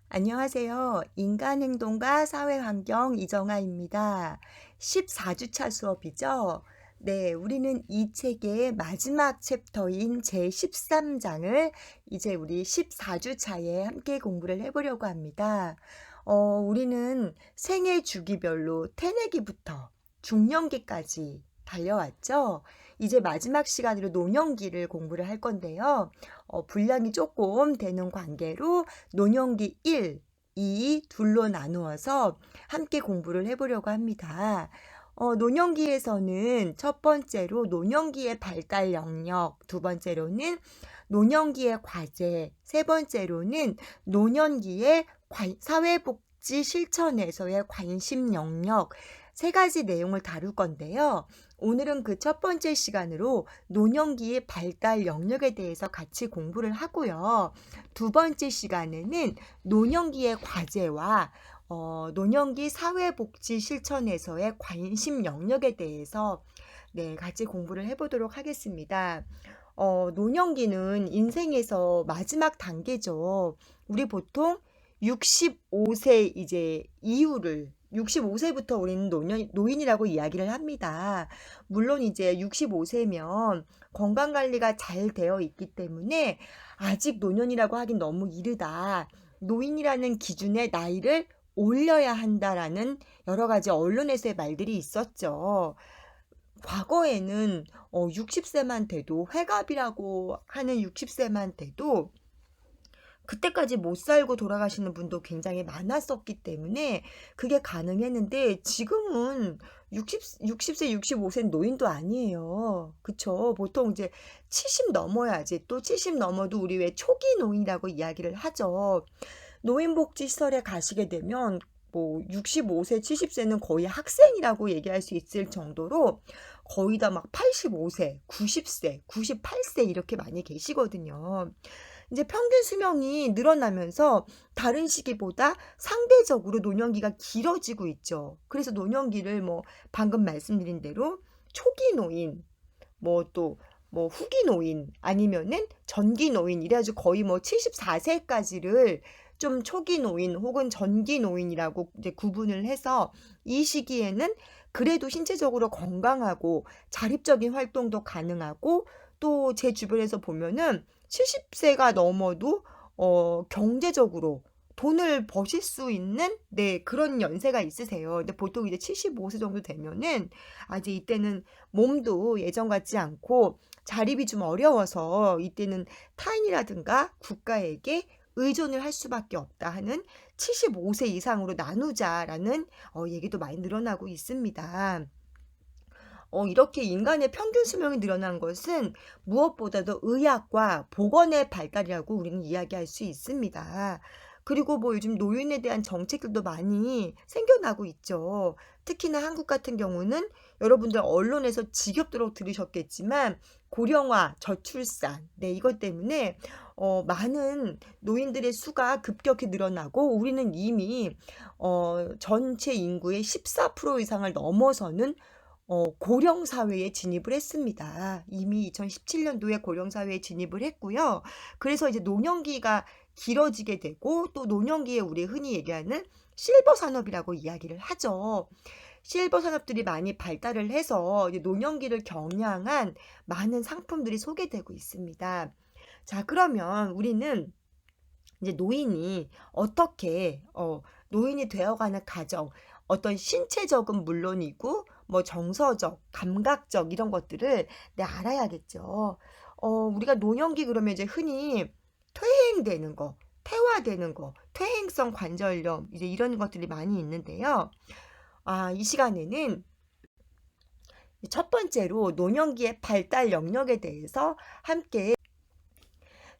안녕하세요. 인간행동과 사회환경 이정아입니다. 14주차 수업이죠? 네, 우리는 이 책의 마지막 챕터인 제13장을 이제 우리 14주차에 함께 공부를 해보려고 합니다. 우리는 생애 주기별로 태내기부터 중년기까지 달려왔죠? 이제 마지막 시간으로 노년기를 공부를 할 건데요. 분량이 조금 되는 관계로 노년기 1, 2, 둘로 나누어서 함께 공부를 해보려고 합니다. 노년기에서는 첫 번째로 노년기의 발달 영역, 두 번째로는 노년기의 과제, 세 번째로는 노년기의 사회복지 실천에서의 관심 영역, 세 가지 내용을 다룰 건데요. 오늘은 그 첫 번째 시간으로 노년기의 발달 영역에 대해서 같이 공부를 하고요. 두 번째 시간에는 노년기의 과제와 노년기 사회복지 실천에서의 관심 영역에 대해서 같이 공부를 해보도록 하겠습니다. 노년기는 인생에서 마지막 단계죠. 우리 보통 65세 이제 이후를 65세부터 우리는 노인이라고 이야기를 합니다. 물론 이제 65세면 건강 관리가 잘 되어 있기 때문에 아직 노년이라고 하긴 너무 이르다. 노인이라는 기준의 나이를 올려야 한다라는 여러 가지 언론에서의 말들이 있었죠. 과거에는 60세만 돼도 회갑이라고 하는 60세만 돼도 그때까지 못 살고 돌아가시는 분도 굉장히 많았었기 때문에 그게 가능했는데 지금은 60세, 65세는 노인도 아니에요. 그쵸? 보통 이제 70 넘어야지. 또 70 넘어도 우리 왜 초기 노인이라고 이야기를 하죠. 노인복지시설에 가시게 되면 뭐 65세, 70세는 거의 학생이라고 얘기할 수 있을 정도로 거의 다 막 85세, 90세, 98세 이렇게 많이 계시거든요. 이제 평균 수명이 늘어나면서 다른 시기보다 상대적으로 노년기가 길어지고 있죠. 그래서 노년기를 뭐 방금 말씀드린 대로 초기 노인, 뭐 또 뭐 후기 노인 아니면은 전기 노인 이래가지고 거의 뭐 74세까지를 좀 초기 노인 혹은 전기 노인이라고 이제 구분을 해서 이 시기에는 그래도 신체적으로 건강하고 자립적인 활동도 가능하고 또 제 주변에서 보면은 70세가 넘어도 경제적으로 돈을 버실 수 있는 그런 연세가 있으세요. 근데 보통 이제 75세 정도 되면은 이제 이때는 몸도 예전 같지 않고 자립이 좀 어려워서 이때는 타인이라든가 국가에게 의존을 할 수밖에 없다 하는 75세 이상으로 나누자라는 얘기도 많이 늘어나고 있습니다. 이렇게 인간의 평균 수명이 늘어난 것은 무엇보다도 의학과 보건의 발달이라고 우리는 이야기할 수 있습니다. 그리고 뭐 요즘 노인에 대한 정책들도 많이 생겨나고 있죠. 특히나 한국 같은 경우는 여러분들 언론에서 지겹도록 들으셨겠지만 고령화, 저출산, 이것 때문에 많은 노인들의 수가 급격히 늘어나고 우리는 이미 전체 인구의 14% 이상을 넘어서는 고령 사회에 진입을 했습니다. 이미 2017년도에 고령 사회에 진입을 했고요. 그래서 이제 노년기가 길어지게 되고 또 노년기에 우리 흔히 얘기하는 실버 산업이라고 이야기를 하죠. 실버 산업들이 많이 발달을 해서 이제 노년기를 겨냥한 많은 상품들이 소개되고 있습니다. 자, 그러면 우리는 이제 노인이 어떻게 노인이 되어가는 과정, 어떤 신체적은 물론이고 뭐 정서적, 감각적 이런 것들을 알아야겠죠. 우리가 노년기 그러면 이제 흔히 퇴행되는 거, 퇴화되는 거, 퇴행성 관절염 이제 이런 것들이 많이 있는데요. 이 시간에는 첫 번째로 노년기의 발달 영역에 대해서 함께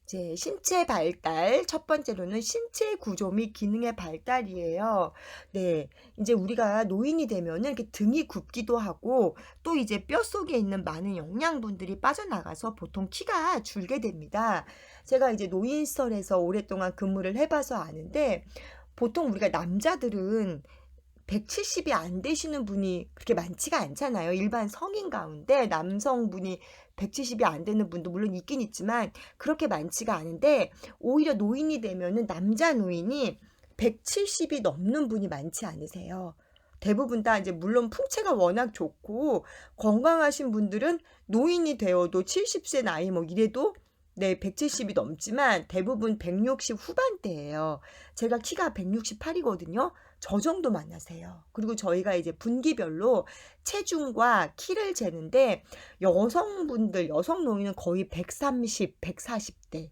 이제 신체 발달, 첫 번째로는 신체 구조 및 기능의 발달이에요. 이제 우리가 노인이 되면은 이렇게 등이 굽기도 하고 또 이제 뼛속에 있는 많은 영양분들이 빠져나가서 보통 키가 줄게 됩니다. 제가 이제 노인시설에서 오랫동안 근무를 해봐서 아는데 보통 우리가 남자들은 170이 안 되시는 분이 그렇게 많지가 않잖아요. 일반 성인 가운데 남성분이 170이 안 되는 분도 물론 있긴 있지만 그렇게 많지가 않은데 오히려 노인이 되면은 남자 노인이 170이 넘는 분이 많지 않으세요. 대부분 다 이제 물론 풍채가 워낙 좋고 건강하신 분들은 노인이 되어도 70세 나이 뭐 이래도 네, 170이 넘지만 대부분 160 후반대예요. 제가 키가 168이거든요. 저 정도 만나세요. 그리고 저희가 이제 분기별로 체중과 키를 재는데 여성분들, 여성 노인은 거의 130, 140대.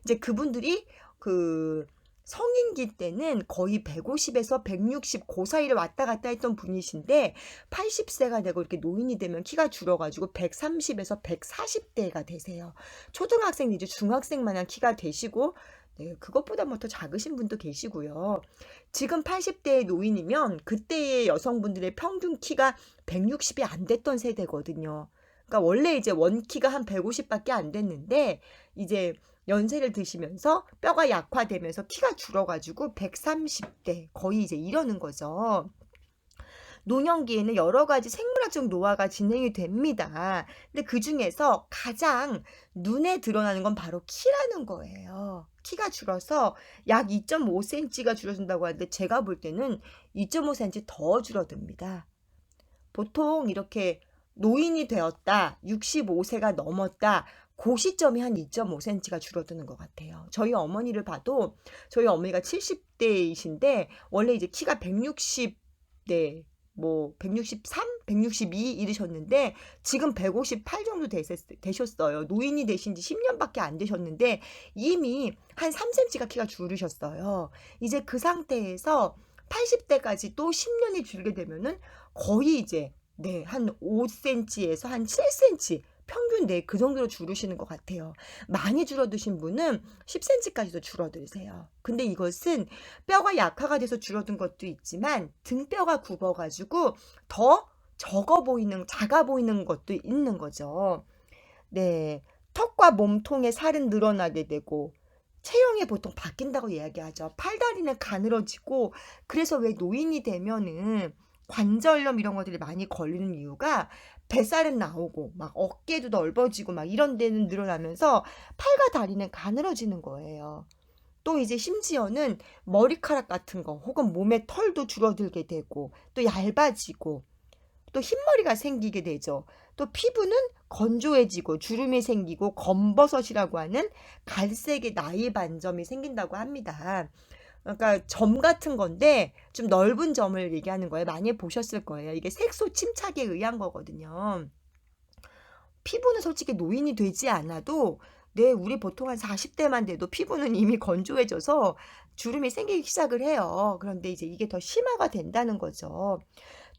이제 그분들이 그 성인기 때는 거의 150에서 160 그 사이를 왔다 갔다 했던 분이신데 80세가 되고 이렇게 노인이 되면 키가 줄어가지고 130에서 140대가 되세요. 초등학생 이제 중학생 마냥 키가 되시고 네, 그것보다 뭐 더 작으신 분도 계시고요. 지금 80대의 노인이면 그때의 여성분들의 평균 키가 160이 안 됐던 세대거든요. 그러니까 원래 이제 원키가 한 150밖에 안 됐는데 이제 연세를 드시면서 뼈가 약화되면서 키가 줄어가지고 130대 거의 이제 이러는 거죠. 노년기에는 여러 가지 생물학적 노화가 진행이 됩니다. 근데 그 중에서 가장 눈에 드러나는 건 바로 키라는 거예요. 키가 줄어서 약 2.5cm가 줄어든다고 하는데 제가 볼 때는 2.5cm 더 줄어듭니다. 보통 이렇게 노인이 되었다, 65세가 넘었다, 그 시점이 한 2.5cm가 줄어드는 것 같아요. 저희 어머니를 봐도 저희 어머니가 70대이신데 원래 이제 키가 160대, 뭐 163, 162 이르셨는데 지금 158 정도 되셨어요. 노인이 되신 지 10년밖에 안 되셨는데 이미 한 3cm가 키가 줄으셨어요. 이제 그 상태에서 80대까지 또 10년이 줄게 되면은 거의 이제 네, 한 5cm에서 한 7cm 평균 네, 그 정도로 줄으시는 것 같아요. 많이 줄어드신 분은 10cm까지도 줄어드세요. 근데 이것은 뼈가 약화가 돼서 줄어든 것도 있지만 등뼈가 굽어가지고 더 작아 보이는 것도 있는 거죠. 네, 턱과 몸통의 살은 늘어나게 되고 체형이 보통 바뀐다고 이야기하죠. 팔다리는 가늘어지고 그래서 왜 노인이 되면은 관절염 이런 것들이 많이 걸리는 이유가 뱃살은 나오고 막 어깨도 넓어지고 막 이런 데는 늘어나면서 팔과 다리는 가늘어지는 거예요. 또 이제 심지어는 머리카락 같은 거 혹은 몸의 털도 줄어들게 되고 또 얇아지고 또 흰머리가 생기게 되죠. 또 피부는 건조해지고 주름이 생기고 검버섯이라고 하는 갈색의 나이 반점이 생긴다고 합니다. 그러니까 점 같은 건데 좀 넓은 점을 얘기하는 거예요. 많이 보셨을 거예요. 이게 색소 침착에 의한 거거든요. 피부는 솔직히 노인이 되지 않아도 네, 우리 보통 한 40대만 돼도 피부는 이미 건조해져서 주름이 생기기 시작을 해요. 그런데 이제 이게 더 심화가 된다는 거죠.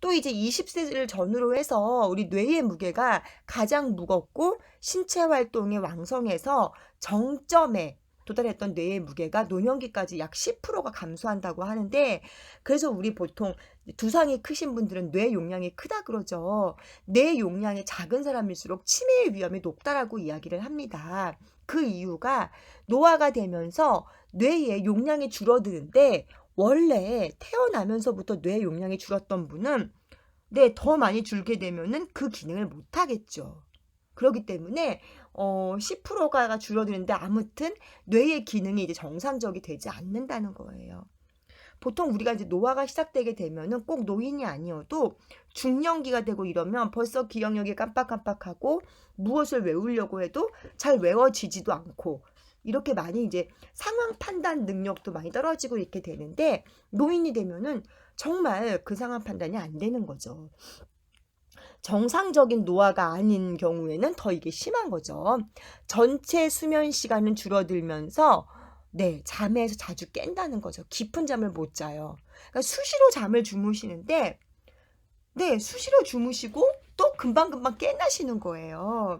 또 이제 20세를 전후로 해서 우리 뇌의 무게가 가장 무겁고 신체 활동이 왕성해서 정점에 도달했던 뇌의 무게가 노년기까지 약 10%가 감소한다고 하는데 그래서 우리 보통 두상이 크신 분들은 뇌 용량이 크다 그러죠. 뇌 용량이 작은 사람일수록 치매의 위험이 높다라고 이야기를 합니다. 그 이유가 노화가 되면서 뇌의 용량이 줄어드는데 원래 태어나면서부터 뇌 용량이 줄었던 분은 네, 더 많이 줄게 되면은 그 기능을 못 하겠죠. 그렇기 때문에 10%가 줄어드는데 아무튼 뇌의 기능이 이제 정상적이 되지 않는다는 거예요. 보통 우리가 이제 노화가 시작되게 되면은 꼭 노인이 아니어도 중년기가 되고 이러면 벌써 기억력이 깜빡깜빡하고 무엇을 외우려고 해도 잘 외워지지도 않고 이렇게 많이 이제 상황 판단 능력도 많이 떨어지고 이렇게 되는데 노인이 되면은 정말 그 상황 판단이 안 되는 거죠. 정상적인 노화가 아닌 경우에는 더 이게 심한 거죠. 전체 수면 시간은 줄어들면서 네, 잠에서 자주 깬다는 거죠. 깊은 잠을 못 자요. 그러니까 수시로 잠을 주무시는데 네, 수시로 주무시고 또 금방금방 깨나시는 거예요.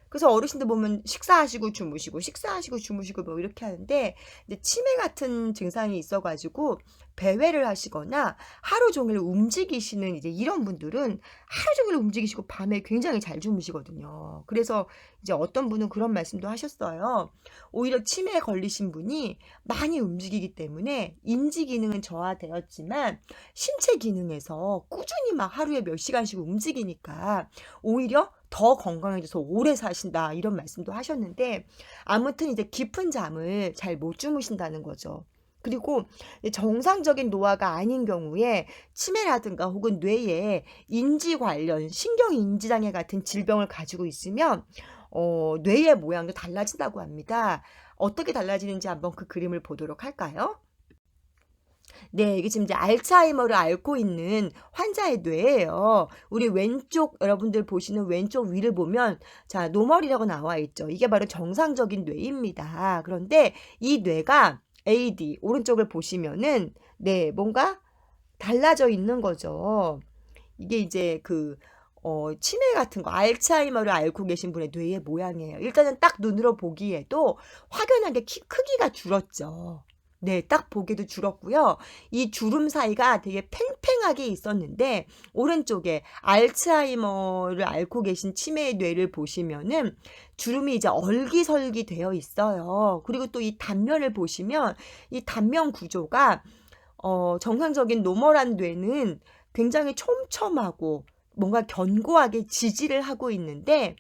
그래서 어르신들 보면 식사하시고 주무시고 뭐 이렇게 하는데 이제 치매 같은 증상이 있어가지고 배회를 하시거나 하루 종일 움직이시는 이제 이런 분들은 하루 종일 움직이시고 밤에 굉장히 잘 주무시거든요. 그래서 이제 어떤 분은 그런 말씀도 하셨어요. 오히려 치매에 걸리신 분이 많이 움직이기 때문에 인지 기능은 저하되었지만 신체 기능에서 꾸준히 막 하루에 몇 시간씩 움직이니까 오히려 더 건강해져서 오래 사신다 이런 말씀도 하셨는데 아무튼 이제 깊은 잠을 잘 못 주무신다는 거죠. 그리고 정상적인 노화가 아닌 경우에 치매라든가 혹은 뇌에 인지 관련 신경인지장애 같은 질병을 가지고 있으면 뇌의 모양도 달라진다고 합니다. 어떻게 달라지는지 한번 그 그림을 보도록 할까요? 네, 이게 지금 이제 알츠하이머를 앓고 있는 환자의 뇌예요. 우리 왼쪽 여러분들 보시는 왼쪽 위를 보면 자, 노멀이라고 나와 있죠. 이게 바로 정상적인 뇌입니다. 그런데 이 뇌가 AD 오른쪽을 보시면은 네, 뭔가 달라져 있는 거죠. 이게 이제 치매 같은 거, 알츠하이머를 앓고 계신 분의 뇌의 모양이에요. 일단은 딱 눈으로 보기에도 확연하게 크기가 줄었죠. 네, 딱 보기에도 줄었고요. 이 주름 사이가 되게 팽팽하게 있었는데 오른쪽에 알츠하이머를 앓고 계신 치매의 뇌를 보시면은 주름이 이제 얼기설기 되어 있어요. 그리고 또 이 단면을 보시면 이 단면 구조가 정상적인 노멀한 뇌는 굉장히 촘촘하고 뭔가 견고하게 지지를 하고 있는데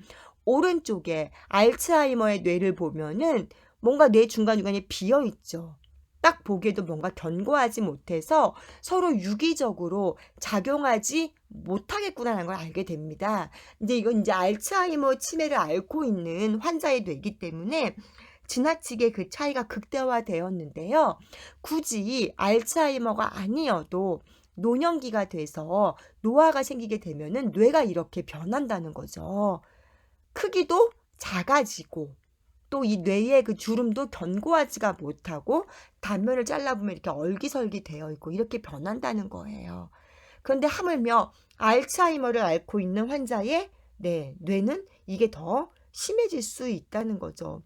오른쪽에 알츠하이머의 뇌를 보면은 뭔가 뇌 중간중간에 비어 있죠. 딱 보기에도 뭔가 견고하지 못해서 서로 유기적으로 작용하지 못하겠구나라는 걸 알게 됩니다. 이제 이건 이제 알츠하이머 치매를 앓고 있는 환자의 뇌이기 때문에 지나치게 그 차이가 극대화되었는데요. 굳이 알츠하이머가 아니어도 노년기가 돼서 노화가 생기게 되면은 뇌가 이렇게 변한다는 거죠. 크기도 작아지고 또 이 뇌의 그 주름도 견고하지가 못하고 단면을 잘라보면 이렇게 얼기설기 되어 있고 이렇게 변한다는 거예요. 그런데 하물며 알츠하이머를 앓고 있는 환자의 뇌는 이게 더 심해질 수 있다는 거죠.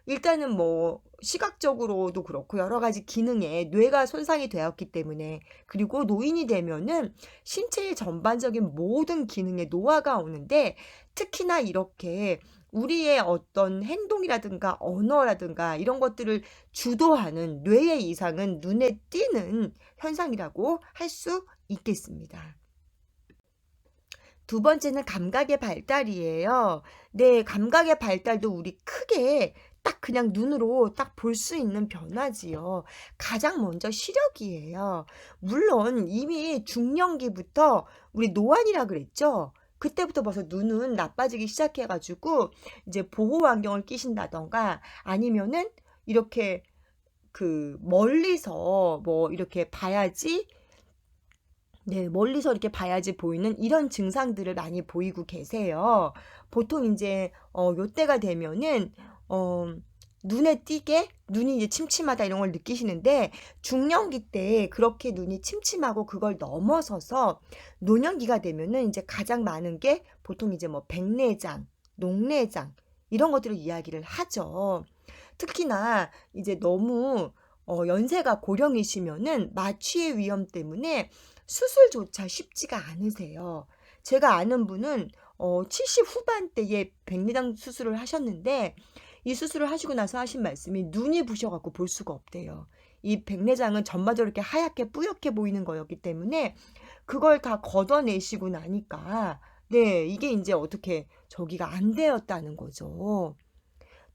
일단은 뭐 시각적으로도 그렇고 여러 가지 기능에 뇌가 손상이 되었기 때문에 그리고 노인이 되면은 신체의 전반적인 모든 기능에 노화가 오는데 특히나 이렇게 우리의 어떤 행동이라든가 언어라든가 이런 것들을 주도하는 뇌의 이상은 눈에 띄는 현상이라고 할 수 있겠습니다. 두 번째는 감각의 발달이에요. 네, 감각의 발달도 우리 크게 딱 그냥 눈으로 딱 볼 수 있는 변화지요. 가장 먼저 시력이에요. 물론 이미 중년기부터 우리 노안이라 그랬죠. 그때부터 벌써 눈은 나빠지기 시작해가지고 이제 보호 안경을 끼신다던가 아니면은 이렇게 멀리서 뭐 이렇게 봐야지 네, 멀리서 이렇게 봐야지 보이는 이런 증상들을 많이 보이고 계세요. 보통 이제 요때가 되면은 어 눈에 띄게 눈이 이제 침침하다 이런 걸 느끼시는데 중년기 때 그렇게 눈이 침침하고 그걸 넘어서서 노년기가 되면은 이제 가장 많은 게 보통 이제 뭐 백내장, 녹내장 이런 것들을 이야기를 하죠. 특히나 이제 너무 연세가 고령이시면은 마취의 위험 때문에 수술조차 쉽지가 않으세요. 제가 아는 분은 70 후반대에 백내장 수술을 하셨는데 이 수술을 하시고 나서 하신 말씀이 눈이 부셔갖고 볼 수가 없대요. 이 백내장은 전반적으로 이렇게 하얗게 뿌옇게 보이는 거였기 때문에 그걸 다 걷어내시고 나니까 네, 이게 이제 어떻게 저기가 안 되었다는 거죠.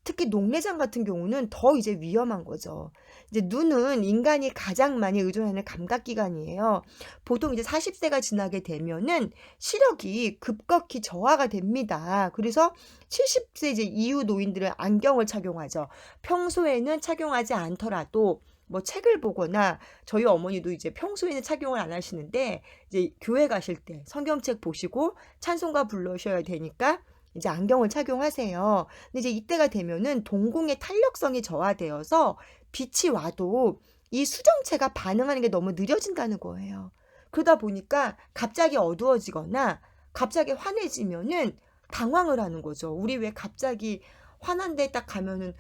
특히 녹내장 같은 경우는 더 이제 위험한 거죠. 이제 눈은 인간이 가장 많이 의존하는 감각기관이에요. 보통 이제 40세가 지나게 되면은 시력이 급격히 저하가 됩니다. 그래서 70세 이제 이후 노인들은 안경을 착용하죠. 평소에는 착용하지 않더라도 뭐 책을 보거나 저희 어머니도 이제 평소에는 착용을 안 하시는데 이제 교회 가실 때 성경책 보시고 찬송가 불러셔야 되니까 이제 안경을 착용하세요. 근데 이제 이때가 되면은 동공의 탄력성이 저하되어서 빛이 와도 이 수정체가 반응하는 게 너무 느려진다는 거예요. 그러다 보니까 갑자기 어두워지거나 갑자기 환해지면은 당황을 하는 거죠. 우리 왜 갑자기 환한 데 딱 가면은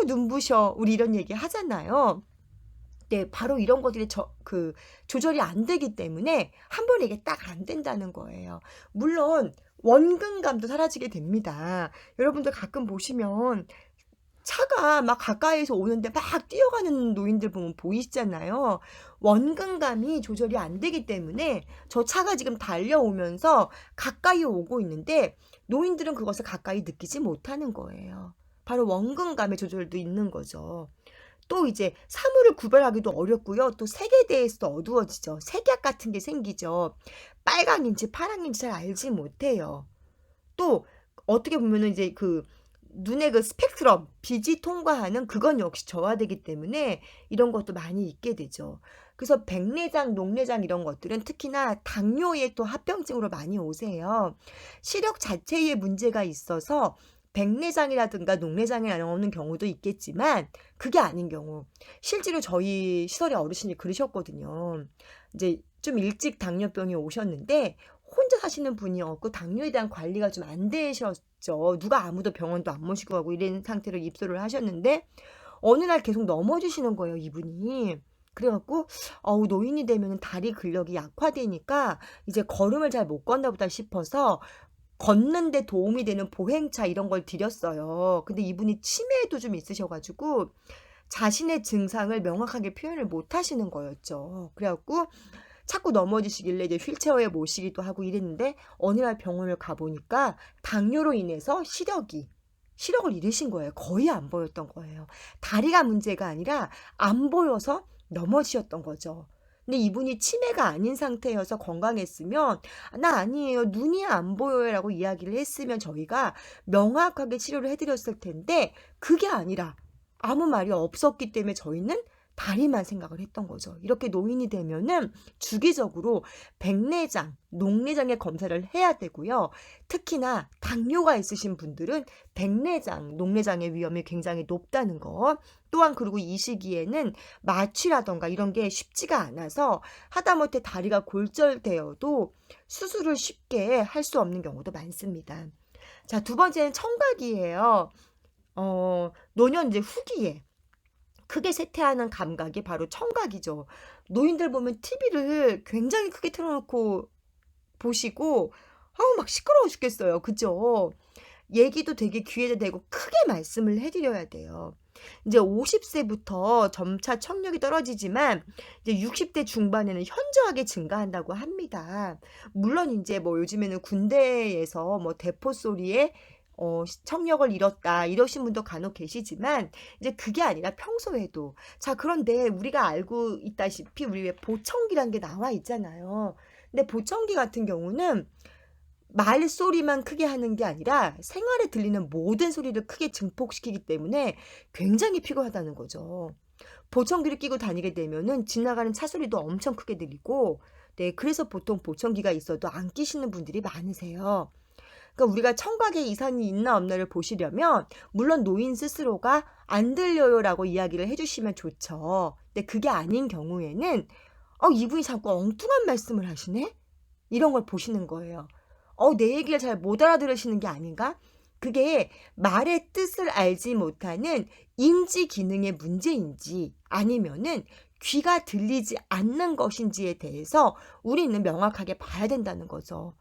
눈부셔. 우리 이런 얘기 하잖아요. 네, 바로 이런 것들이 조절이 안 되기 때문에 한 번에 이게 딱 안 된다는 거예요. 물론 원근감도 사라지게 됩니다. 여러분들 가끔 보시면 차가 막 가까이서 오는데 막 뛰어가는 노인들 보면 보이시잖아요. 원근감이 조절이 안 되기 때문에 저 차가 지금 달려오면서 가까이 오고 있는데 노인들은 그것을 가까이 느끼지 못하는 거예요. 바로 원근감의 조절도 있는 거죠. 또 이제 사물을 구별하기도 어렵고요. 또 색에 대해서도 어두워지죠. 색약 같은 게 생기죠. 빨강인지 파랑인지 잘 알지 못해요. 또 어떻게 보면은 이제 그 눈의 그 스펙트럼, 빛이 통과하는 그건 역시 저하되기 때문에 이런 것도 많이 있게 되죠. 그래서 백내장, 녹내장 이런 것들은 특히나 당뇨의 또 합병증으로 많이 오세요. 시력 자체에 문제가 있어서 백내장이라든가 녹내장이 나오는 경우도 있겠지만 그게 아닌 경우 실제로 저희 시설의 어르신이 그러셨거든요. 이제 좀 일찍 당뇨병이 오셨는데 혼자 사시는 분이었고 당뇨에 대한 관리가 좀 안 되셨죠. 누가 아무도 병원도 안 모시고 가고 이런 상태로 입소를 하셨는데 어느 날 계속 넘어지시는 거예요, 이분이. 그래 갖고 노인이 되면은 다리 근력이 약화되니까 이제 걸음을 잘 못 걷나 보다 싶어서 걷는 데 도움이 되는 보행차 이런 걸 드렸어요. 근데 이분이 치매도 좀 있으셔 가지고 자신의 증상을 명확하게 표현을 못 하시는 거였죠. 그래 갖고 자꾸 넘어지시길래 이제 휠체어에 모시기도 하고 이랬는데 어느 날 병원을 가 보니까 당뇨로 인해서 시력을 잃으신 거예요. 거의 안 보였던 거예요. 다리가 문제가 아니라 안 보여서 넘어지셨던 거죠. 근데 이분이 치매가 아닌 상태여서 건강했으면 "나 아니에요. 눈이 안 보여요."라고 이야기를 했으면 저희가 명확하게 치료를 해 드렸을 텐데 그게 아니라 아무 말이 없었기 때문에 저희는 다리만 생각을 했던 거죠. 이렇게 노인이 되면은 주기적으로 백내장, 녹내장의 검사를 해야 되고요. 특히나 당뇨가 있으신 분들은 백내장, 녹내장의 위험이 굉장히 높다는 거. 또한 그리고 이 시기에는 마취라든가 이런 게 쉽지가 않아서 하다못해 다리가 골절되어도 수술을 쉽게 할 수 없는 경우도 많습니다. 자, 두 번째는 청각이에요. 노년 이제 후기에 크게 쇠퇴하는 감각이 바로 청각이죠. 노인들 보면 TV를 굉장히 크게 틀어 놓고 보시고 아우 막 시끄러워 죽겠어요. 그죠? 얘기도 되게 귀에다 대고 크게 말씀을 해 드려야 돼요. 이제 50 세부터 점차 청력이 떨어지지만 이제 60대 중반에는 현저하게 증가한다고 합니다. 물론 인제 뭐 요즘에는 군대에서 뭐 대포 소리에 청력을 잃었다 이러신 분도 간혹 계시지만 이제 그게 아니라 평소에도 자 그런데 우리가 알고 있다시피 우리 왜 보청기란 게 나와 있잖아요. 근데 보청기 같은 경우는 말소리만 크게 하는 게 아니라 생활에 들리는 모든 소리를 크게 증폭시키기 때문에 굉장히 피곤하다는 거죠. 보청기를 끼고 다니게 되면은 지나가는 차 소리도 엄청 크게 들리고 네 그래서 보통 보청기가 있어도 안 끼시는 분들이 많으세요. 그러니까 우리가 청각에 이상이 있나 없나를 보시려면 물론 노인 스스로가 "안 들려요."라고 이야기를 해 주시면 좋죠. 근데 그게 아닌 경우에는 '이분이 자꾸 엉뚱한 말씀을 하시네?' 이런 걸 보시는 거예요. 내 얘기를 잘 못 알아들으시는 게 아닌가? 그게 말의 뜻을 알지 못하는 인지 기능의 문제인지 아니면은 귀가 들리지 않는 것인지에 대해서 우리는 명확하게 봐야 된다는 거죠.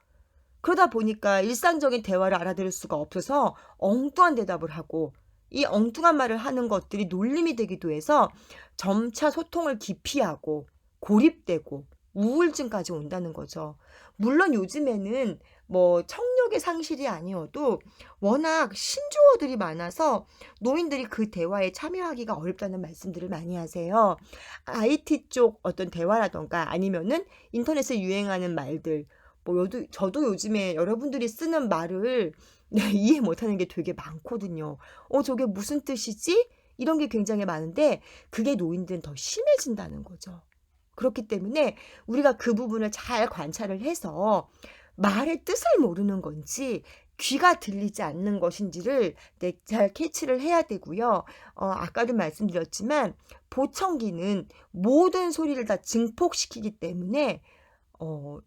그러다 보니까 일상적인 대화를 알아들을 수가 없어서 엉뚱한 대답을 하고 이 엉뚱한 말을 하는 것들이 놀림이 되기도 해서 점차 소통을 기피하고 고립되고 우울증까지 온다는 거죠. 물론 요즘에는 뭐 청력의 상실이 아니어도 워낙 신조어들이 많아서 노인들이 그 대화에 참여하기가 어렵다는 말씀들을 많이 하세요. IT 쪽 어떤 대화라든가 아니면은 인터넷에 유행하는 말들 뭐 저도 요즘에 여러분들이 쓰는 말을 네 이해 못하는 게 되게 많거든요. 저게 무슨 뜻이지?' 이런 게 굉장히 많은데 그게 노인들은 더 심해진다는 거죠. 그렇기 때문에 우리가 그 부분을 잘 관찰을 해서 말의 뜻을 모르는 건지 귀가 들리지 않는 것인지를 네 잘 캐치를 해야 되고요. 아까도 말씀드렸지만 보청기는 모든 소리를 다 증폭시키기 때문에 어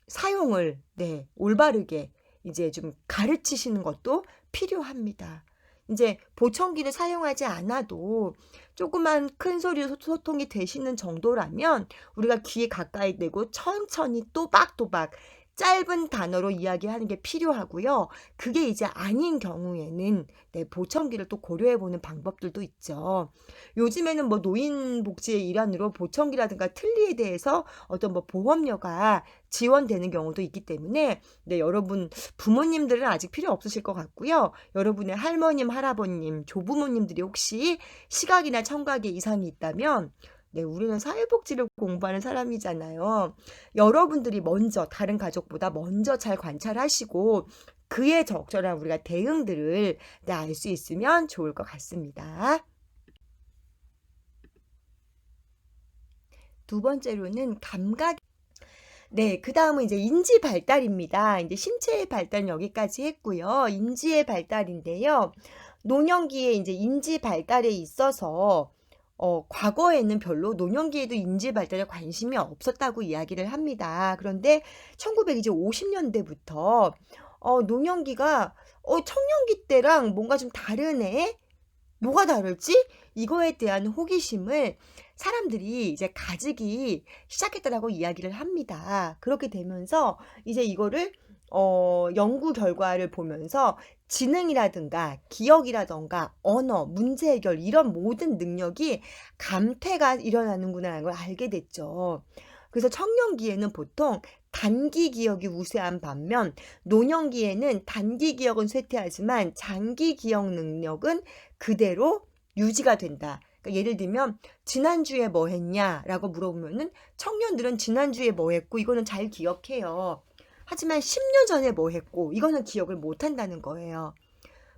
사용을 네 올바르게 이제 좀 가르치시는 것도 필요합니다. 인제 보청기를 사용하지 않아도 조그만 큰 소리로 소통이 되시는 정도라면 우리가 귀에 가까이 대고 천천히 또박또박 짧은 단어로 이야기하는 게 필요하고요. 그게 이제 아닌 경우에는 보청기를 또 고려해 보는 방법들도 있죠. 요즘에는 뭐 노인복지의 일환으로 보청기라든가 틀니에 대해서 어떤 뭐 보험료가 지원되는 경우도 있기 때문에 여러분 부모님들은 아직 필요 없으실 것 같고요. 여러분의 할머님, 할아버님, 조부모님들이 혹시 시각이나 청각에 이상이 있다면 우리는 사회복지를 공부하는 사람이잖아요. 여러분들이 먼저 다른 가족보다 먼저 잘 관찰하시고 그에 적절한 우리가 대응들을 알 수 있으면 좋을 것 같습니다. 두 번째로는 감각. 그 다음은 이제 인지 발달입니다. 이제 신체의 발달은 여기까지 했고요. 인지의 발달인데요. 노년기에 이제 인지 발달에 있어서 과거에는 별로 노년기에도 인지 발달에 관심이 없었다고 이야기를 합니다. 그런데 1950년대부터 노년기가 청년기 때랑 뭔가 좀 다르네? 뭐가 다를지? 이거에 대한 호기심을 사람들이 이제 가지기 시작했다라고 이야기를 합니다. 그렇게 되면서 이제 이거를 연구 결과를 보면서 지능이라든가 기억이라든가 언어, 문제 해결 이런 모든 능력이 감퇴가 일어나는구나라는 걸 알게 됐죠. 그래서 청년기에는 보통 단기 기억이 우세한 반면 노년기에는 단기 기억은 쇠퇴하지만 장기 기억 능력은 그대로 유지가 된다. 그러니까 예를 들면 지난주에 뭐 했냐라고 물어보면은 청년들은 지난주에 뭐 했고 이거는 잘 기억해요. 하지만 10년 전에 뭐 했고 이거는 기억을 못 한다는 거예요.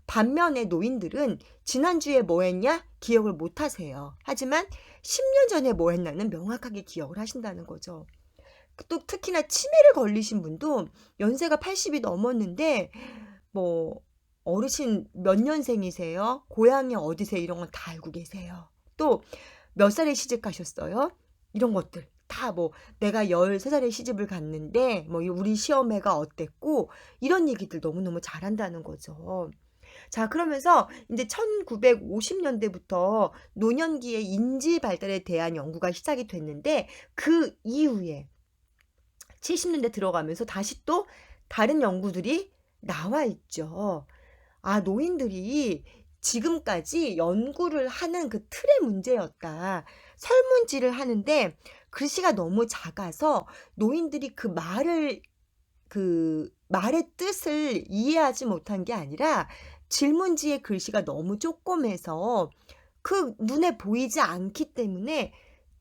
반면에 노인들은 지난주에 뭐 했냐? 기억을 못 하세요. 하지만 10년 전에 뭐 했냐는 명확하게 기억을 하신다는 거죠. 또 특히나 치매를 걸리신 분도 연세가 80이 넘었는데 뭐 어르신 몇 년생이세요? 고향이 어디세요? 이런 건 다 알고 계세요. 또 몇 살에 시집가셨어요? 이런 것들 다 뭐 내가 13살에 시집을 갔는데 뭐 우리 시어매가 어땠고 이런 얘기들 너무너무 잘한다는 거죠. 자, 그러면서 이제 1950년대부터 노년기의 인지 발달에 대한 연구가 시작이 됐는데 그 이후에 70년대 들어가면서 다시 또 다른 연구들이 나와 있죠. 노인들이 지금까지 연구를 하는 그 틀의 문제였다. 설문지를 하는데 글씨가 너무 작아서 노인들이 그 말의 뜻을 이해하지 못한 게 아니라 질문지의 글씨가 너무 조그매서 그 눈에 보이지 않기 때문에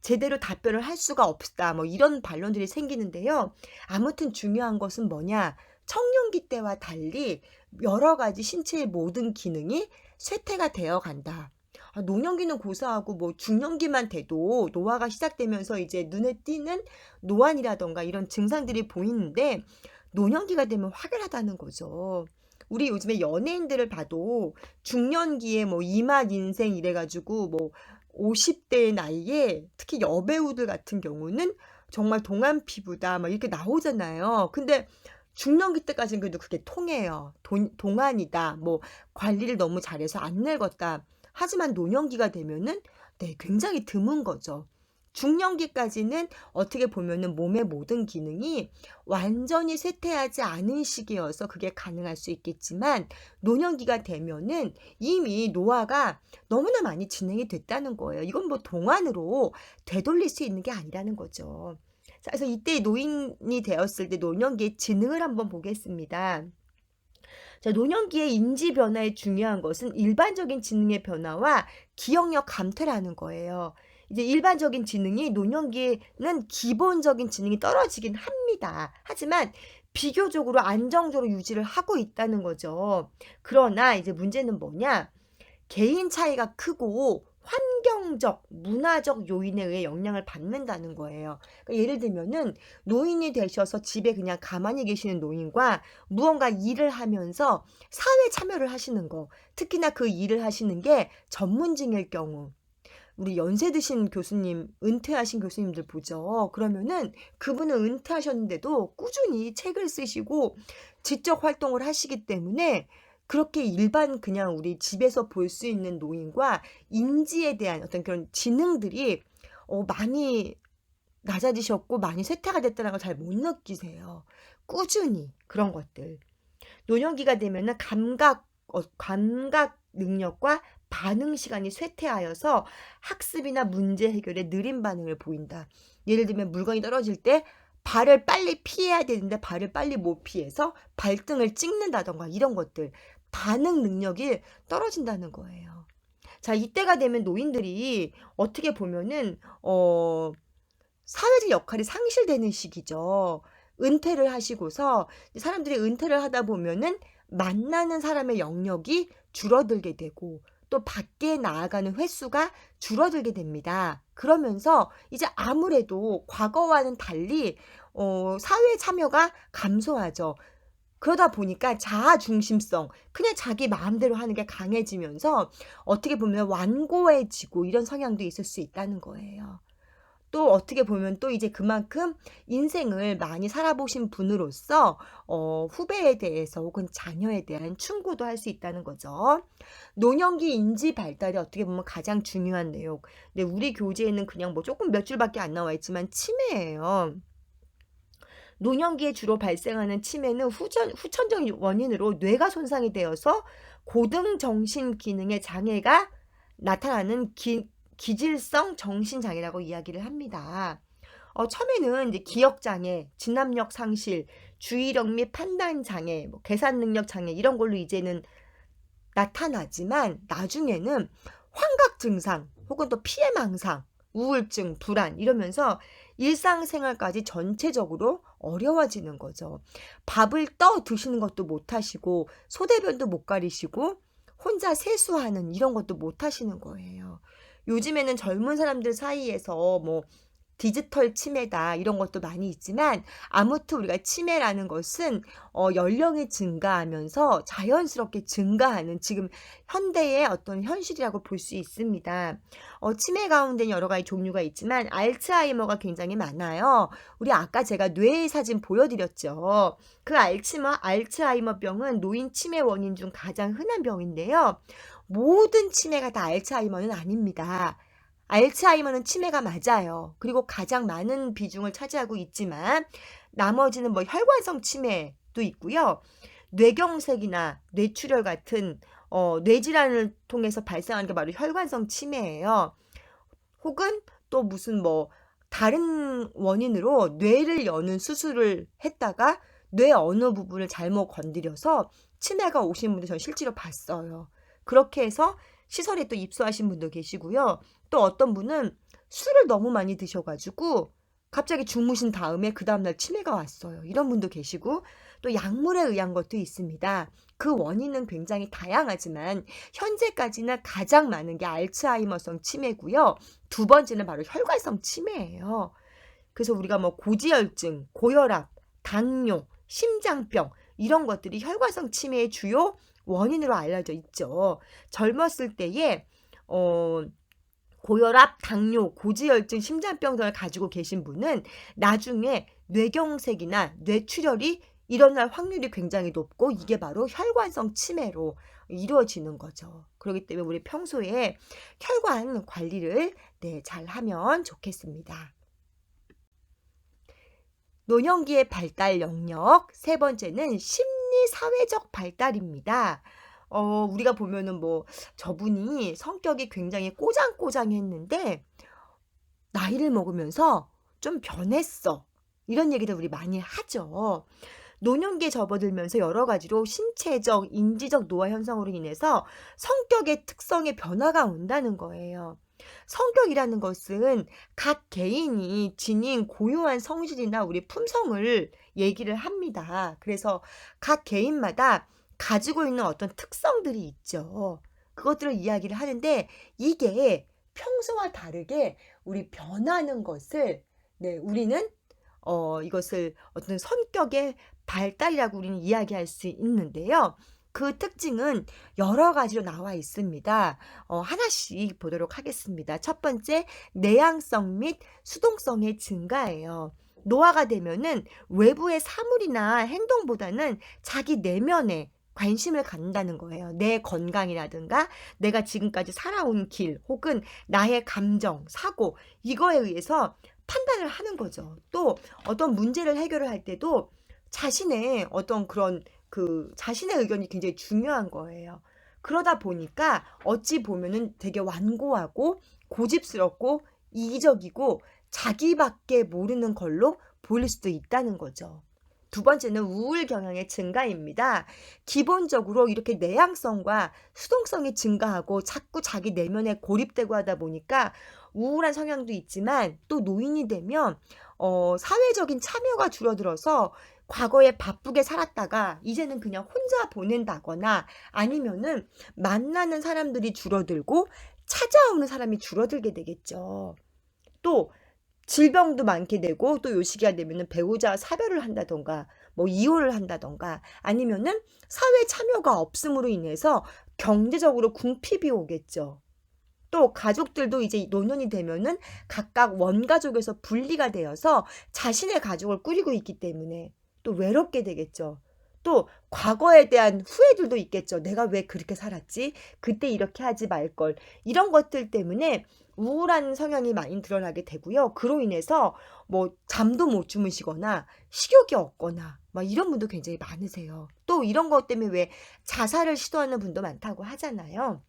제대로 답변을 할 수가 없다. 뭐 이런 반론들이 생기는데요. 아무튼 중요한 것은 뭐냐? 청년기 때와 달리 여러 가지 신체의 모든 기능이 쇠퇴가 되어 간다. 노년기는 고사하고 뭐 중년기만 돼도 노화가 시작되면서 이제 눈에 띄는 노안이라던가 이런 증상들이 보이는데 노년기가 되면 확연하다는 거죠. 우리 요즘에 연예인들을 봐도 중년기에 뭐 이맛 인생 이래가지고 뭐 50대 나이에 특히 여배우들 같은 경우는 정말 동안 피부다 막 이렇게 나오잖아요. 근데 중년기 때까지는 그래도 그게 통해요. 동안이다. 뭐 관리를 너무 잘해서 안 늙었다. 하지만 노년기가 되면은 굉장히 드문 거죠. 중년기까지는 어떻게 보면은 몸의 모든 기능이 완전히 쇠퇴하지 않은 시기여서 그게 가능할 수 있겠지만 노년기가 되면은 이미 노화가 너무나 많이 진행이 됐다는 거예요. 이건 뭐 동안으로 되돌릴 수 있는 게 아니라는 거죠. 자, 그래서 이때 노인이 되었을 때 노년기의 지능을 한번 보겠습니다. 자, 노년기의 인지 변화에 중요한 것은 일반적인 지능의 변화와 기억력 감퇴라는 거예요. 이제 일반적인 지능이 노년기에는 기본적인 지능이 떨어지긴 합니다. 하지만 비교적으로 안정적으로 유지를 하고 있다는 거죠. 그러나 이제 문제는 뭐냐? 개인 차이가 크고 환경적, 문화적 요인에 의해 영향을 받는다는 거예요. 그러니까 예를 들면은 노인이 되셔서 집에 그냥 가만히 계시는 노인과 무언가 일을 하면서 사회 참여를 하시는 거, 특히나 그 일을 하시는 게 전문직일 경우, 우리 연세 드신 교수님, 은퇴하신 교수님들 보죠. 그러면은 그분은 은퇴하셨는데도 꾸준히 책을 쓰시고 지적 활동을 하시기 때문에 그렇게 일반 그냥 우리 집에서 볼 수 있는 노인과 인지에 대한 어떤 그런 지능들이 많이 낮아지셨고 많이 쇠퇴가 됐다는 걸 잘 못 느끼세요. 꾸준히 그런 것들. 노년기가 되면은 감각 능력과 반응 시간이 쇠퇴하여서 학습이나 문제 해결에 느린 반응을 보인다. 예를 들면 물건이 떨어질 때 발을 빨리 피해야 되는데 발을 빨리 못 피해서 발등을 찍는다던가 이런 것들. 반응 능력이 떨어진다는 거예요. 자, 이때가 되면 노인들이 어떻게 보면은 사회적 역할이 상실되는 시기죠. 은퇴를 하시고서 사람들이 은퇴를 하다 보면은 만나는 사람의 영역이 줄어들게 되고 또 밖에 나아가는 횟수가 줄어들게 됩니다. 그러면서 이제 아무래도 과거와는 달리 사회 참여가 감소하죠. 그러다 보니까 자아 중심성, 그냥 자기 마음대로 하는 게 강해지면서 어떻게 보면 완고해지고 이런 성향도 있을 수 있다는 거예요. 또 어떻게 보면 또 이제 그만큼 인생을 많이 살아보신 분으로서 후배에 대해서 혹은 자녀에 대한 충고도 할 수 있다는 거죠. 노년기 인지 발달이 어떻게 보면 가장 중요한 내용. 근데 우리 교재에는 그냥 뭐 조금 몇 줄밖에 안 나와 있지만 치매예요. 노년기에 주로 발생하는 치매는 후천적 원인으로 뇌가 손상이 되어서 고등 정신 기능의 장애가 나타나는 기질성 정신장애라고 이야기를 합니다. 처음에는 이제 기억장애, 진압력 상실, 주의력 및 판단장애, 뭐 계산능력 장애 이런 걸로 이제는 나타나지만 나중에는 환각 증상 혹은 또 피해망상, 우울증, 불안 이러면서 일상생활까지 전체적으로 어려워지는 거죠. 밥을 떠 드시는 것도 못 하시고 소대변도 못 가리시고 혼자 세수하는 이런 것도 못 하시는 거예요. 요즘에는 젊은 사람들 사이에서 뭐 디지털 치매다 이런 것도 많이 있지만 아무튼 우리가 치매라는 것은 연령이 증가하면서 자연스럽게 증가하는 지금 현대의 어떤 현실이라고 볼 수 있습니다. 치매 가운데는 여러 가지 종류가 있지만 알츠하이머가 굉장히 많아요. 우리 아까 제가 뇌의 사진 보여드렸죠. 그 알츠하이머병은 노인 치매 원인 중 가장 흔한 병인데요. 모든 치매가 다 알츠하이머는 아닙니다. 알츠하이머는 치매가 맞아요. 그리고 가장 많은 비중을 차지하고 있지만 나머지는 뭐 혈관성 치매도 있고요. 뇌경색이나 뇌출혈 같은 뇌질환을 통해서 발생하는 게 바로 혈관성 치매예요. 혹은 또 무슨 뭐 다른 원인으로 뇌를 여는 수술을 했다가 뇌 어느 부분을 잘못 건드려서 치매가 오신 분들 전 실제로 봤어요. 그렇게 해서 시설에 또 입소하신 분도 계시고요. 또 어떤 분은 술을 너무 많이 드셔가지고 갑자기 주무신 다음에 그 다음날 치매가 왔어요. 이런 분도 계시고 또 약물에 의한 것도 있습니다. 그 원인은 굉장히 다양하지만 현재까지는 가장 많은 게 알츠하이머성 치매고요. 두 번째는 바로 혈관성 치매예요. 그래서 우리가 뭐 고지혈증, 고혈압, 당뇨, 심장병 이런 것들이 혈관성 치매의 주요 원인으로 알려져 있죠. 젊었을 때에 고혈압, 당뇨, 고지혈증, 심장병 등을 가지고 계신 분은 나중에 뇌경색이나 뇌출혈이 일어날 확률이 굉장히 높고 이게 바로 혈관성 치매로 이루어지는 거죠. 그렇기 때문에 우리 평소에 혈관 관리를 잘 하면 좋겠습니다. 노년기의 발달 영역 세 번째는 심리 사회적 발달입니다. 우리가 보면은 뭐 저분이 성격이 굉장히 꼬장꼬장했는데 나이를 먹으면서 좀 변했어. 이런 얘기들 우리 많이 하죠. 노년기에 접어들면서 여러 가지로 신체적, 인지적 노화 현상으로 인해서 성격의 특성에 변화가 온다는 거예요. 성격이라는 것은 각 개인이 지닌 고유한 성질이나 우리 품성을 얘기를 합니다. 그래서 각 개인마다 가지고 있는 어떤 특성들이 있죠. 그것들을 이야기를 하는데 이게 평소와 다르게 우리 변하는 것을 우리는 이것을 어떤 성격의 발달이라고 우리는 이야기할 수 있는데요. 그 특징은 여러 가지로 나와 있습니다. 하나씩 보도록 하겠습니다. 첫 번째, 내향성 및 수동성의 증가예요. 노화가 되면은 외부의 사물이나 행동보다는 자기 내면에 관심을 갖는다는 거예요. 내 건강이라든가 내가 지금까지 살아온 길 혹은 나의 감정, 사고 이거에 의해서 판단을 하는 거죠. 또 어떤 문제를 해결을 할 때도 자신의 어떤 그런 자신의 의견이 굉장히 중요한 거예요. 그러다 보니까 어찌 보면은 되게 완고하고 고집스럽고 이기적이고 자기밖에 모르는 걸로 보일 수도 있다는 거죠. 두 번째는 우울 경향의 증가입니다. 기본적으로 이렇게 내향성과 수동성이 증가하고 자꾸 자기 내면에 고립되고 하다 보니까 우울한 성향도 있지만 또 노인이 되면 사회적인 참여가 줄어들어서 과거에 바쁘게 살았다가 이제는 그냥 혼자 보낸다거나 아니면은 만나는 사람들이 줄어들고 찾아오는 사람이 줄어들게 되겠죠. 또 질병도 많게 되고 또 요 시기가 되면은 배우자와 사별을 한다던가 뭐 이혼을 한다던가 아니면은 사회 참여가 없음으로 인해서 경제적으로 궁핍이 오겠죠. 또 가족들도 이제 노년이 되면은 각각 원가족에서 분리가 되어서 자신의 가족을 꾸리고 있기 때문에 또 외롭게 되겠죠. 또 과거에 대한 후회들도 있겠죠. '내가 왜 그렇게 살았지? 그때 이렇게 하지 말걸.' 이런 것들 때문에 우울한 성향이 많이 드러나게 되고요. 그로 인해서 뭐 잠도 못 주무시거나 식욕이 없거나 막 이런 분도 굉장히 많으세요. 또 이런 것 때문에 왜 자살을 시도하는 분도 많다고 하잖아요.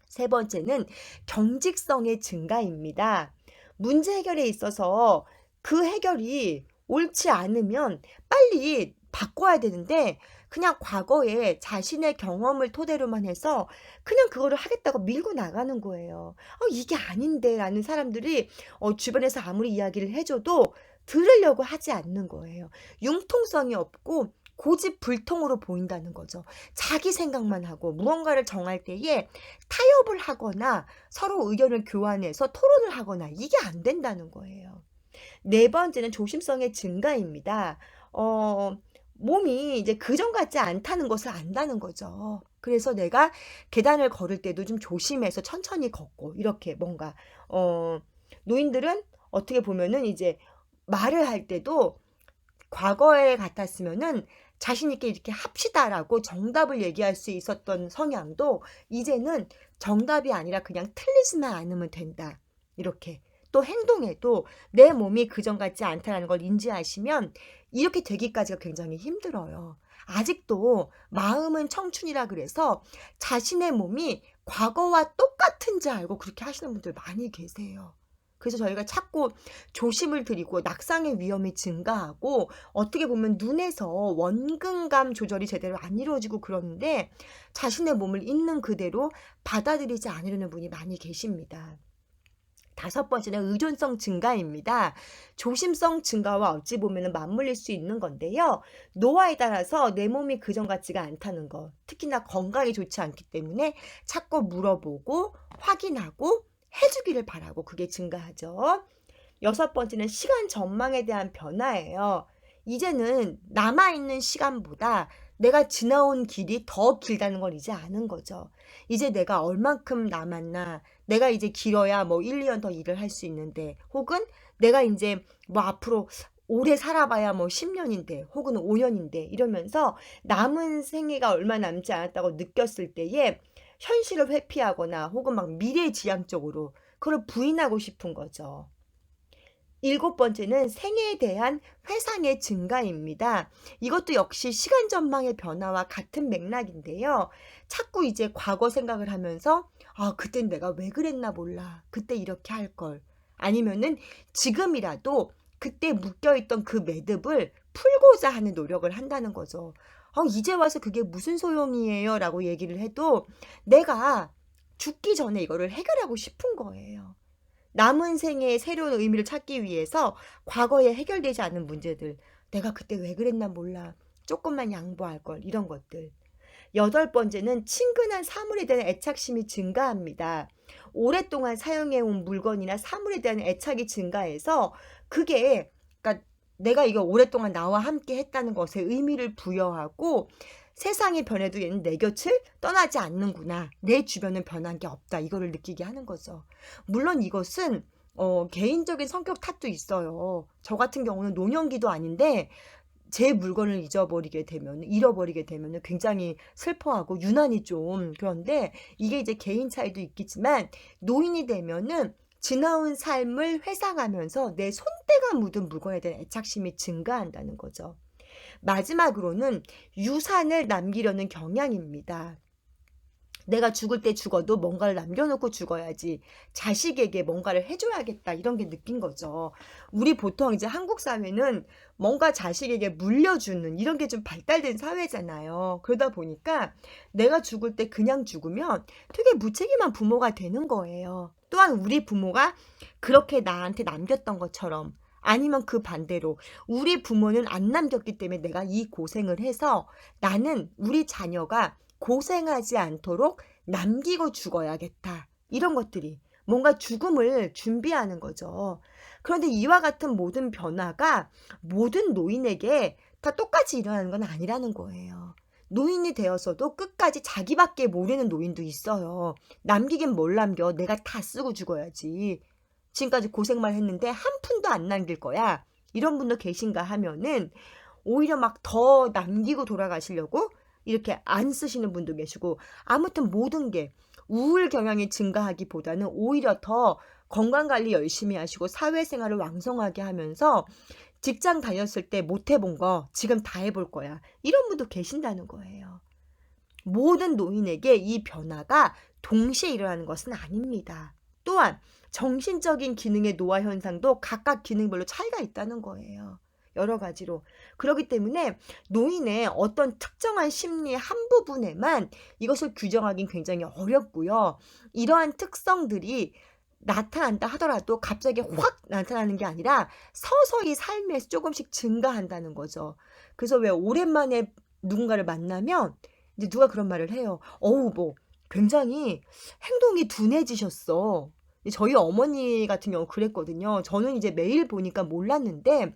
세 번째는 경직성의 증가입니다. 문제 해결에 있어서 그 해결이 옳지 않으면 빨리 바꿔야 되는데 그냥 과거에 자신의 경험을 토대로만 해서 그냥 그거를 하겠다고 밀고 나가는 거예요. 이게 아닌데라는 사람들이 주변에서 아무리 이야기를 해줘도 들으려고 하지 않는 거예요. 융통성이 없고 고집불통으로 보인다는 거죠. 자기 생각만 하고 무언가를 정할 때에 타협을 하거나 서로 의견을 교환해서 토론을 하거나 이게 안 된다는 거예요. 네 번째는 조심성의 증가입니다. 몸이 이제 그전 같지 않다는 것을 안다는 거죠. 그래서 내가 계단을 걸을 때도 좀 조심해서 천천히 걷고 이렇게 뭔가 노인들은 어떻게 보면은 이제 말을 할 때도 과거에 같았으면은 자신 있게 이렇게 합시다라고 정답을 얘기할 수 있었던 성향도 이제는 정답이 아니라 그냥 틀리지만 않으면 된다. 이렇게. 또 행동에도 내 몸이 그전 같지 않다는 걸 인지하시면 이렇게 되기까지가 굉장히 힘들어요. 아직도 마음은 청춘이라 그래서 자신의 몸이 과거와 똑같은 줄 알고 그렇게 하시는 분들 많이 계세요. 그래서 저희가 자꾸 조심을 드리고 낙상의 위험이 증가하고 어떻게 보면 눈에서 원근감 조절이 제대로 안 이루어지고 그러는데 자신의 몸을 있는 그대로 받아들이지 않으려는 분이 많이 계십니다. 다섯 번째는 의존성 증가입니다. 조심성 증가와 어찌 보면 맞물릴 수 있는 건데요. 노화에 따라서 내 몸이 그전 같지가 않다는 것, 특히나 건강이 좋지 않기 때문에 자꾸 물어보고 확인하고 해주기를 바라고 그게 증가하죠. 여섯 번째는 시간 전망에 대한 변화예요. 이제는 남아있는 시간보다 내가 지나온 길이 더 길다는 걸 이제 아는 거죠. 이제 내가 얼만큼 남았나, 내가 이제 길어야 뭐 1, 2년 더 일을 할 수 있는데, 혹은 내가 이제 뭐 앞으로 오래 살아봐야 뭐 10년인데, 혹은 5년인데, 이러면서 남은 생애가 얼마 남지 않았다고 느꼈을 때에 현실을 회피하거나 혹은 막 미래지향적으로 그걸 부인하고 싶은 거죠. 일곱 번째는 생애에 대한 회상의 증가입니다. 이것도 역시 시간 전망의 변화와 같은 맥락인데요. 자꾸 이제 과거 생각을 하면서 그땐 내가 왜 그랬나 몰라. 그때 이렇게 할 걸. 아니면은 지금이라도 그때 묶여있던 그 매듭을 풀고자 하는 노력을 한다는 거죠. 이제 와서 그게 무슨 소용이에요? 라고 얘기를 해도 내가 죽기 전에 이거를 해결하고 싶은 거예요. 남은 생애의 새로운 의미를 찾기 위해서 과거에 해결되지 않은 문제들, 내가 그때 왜 그랬나 몰라. 조금만 양보할 걸. 이런 것들. 여덟 번째는 친근한 사물에 대한 애착심이 증가합니다. 오랫동안 사용해온 물건이나 사물에 대한 애착이 증가해서 그게 그러니까 내가 이거 오랫동안 나와 함께 했다는 것에 의미를 부여하고 세상이 변해도 얘는 내 곁을 떠나지 않는구나. 내 주변은 변한 게 없다. 이거를 느끼게 하는 거죠. 물론 이것은 개인적인 성격 탓도 있어요. 저 같은 경우는 노년기도 아닌데 제 물건을 잃어버리게 되면 굉장히 슬퍼하고 유난히 좀 그런데 이게 이제 개인 차이도 있겠지만 노인이 되면은 지나온 삶을 회상하면서 내 손때가 묻은 물건에 대한 애착심이 증가한다는 거죠. 마지막으로는 유산을 남기려는 경향입니다. 내가 죽을 때 죽어도 뭔가를 남겨놓고 죽어야지, 자식에게 뭔가를 해줘야겠다, 이런 게 느낀 거죠. 우리 보통 이제 한국 사회는 뭔가 자식에게 물려주는 이런 게 좀 발달된 사회잖아요. 그러다 보니까 내가 죽을 때 그냥 죽으면 되게 무책임한 부모가 되는 거예요. 또한 우리 부모가 그렇게 나한테 남겼던 것처럼, 아니면 그 반대로 우리 부모는 안 남겼기 때문에 내가 이 고생을 해서 나는 우리 자녀가 고생하지 않도록 남기고 죽어야겠다. 이런 것들이 뭔가 죽음을 준비하는 거죠. 그런데 이와 같은 모든 변화가 모든 노인에게 다 똑같이 일어나는 건 아니라는 거예요. 노인이 되어서도 끝까지 자기밖에 모르는 노인도 있어요. 남기긴 뭘 남겨. 내가 다 쓰고 죽어야지. 지금까지 고생만 했는데 한 푼도 안 남길 거야. 이런 분도 계신가 하면은 오히려 막 더 남기고 돌아가시려고 이렇게 안 쓰시는 분도 계시고, 아무튼 모든 게 우울 경향이 증가하기보다는 오히려 더 건강관리 열심히 하시고 사회생활을 왕성하게 하면서 직장 다녔을 때 못 해본 거 지금 다 해볼 거야, 이런 분도 계신다는 거예요. 모든 노인에게 이 변화가 동시에 일어나는 것은 아닙니다. 또한 정신적인 기능의 노화 현상도 각각 기능별로 차이가 있다는 거예요. 여러 가지로. 그렇기 때문에 노인의 어떤 특정한 심리의 한 부분에만 이것을 규정하긴 굉장히 어렵고요. 이러한 특성들이 나타난다 하더라도 갑자기 확 나타나는 게 아니라 서서히 삶에서 조금씩 증가한다는 거죠. 그래서 왜 오랜만에 누군가를 만나면 이제 누가 그런 말을 해요. 어우, 뭐 굉장히 행동이 둔해지셨어. 저희 어머니 같은 경우 그랬거든요. 저는 이제 매일 보니까 몰랐는데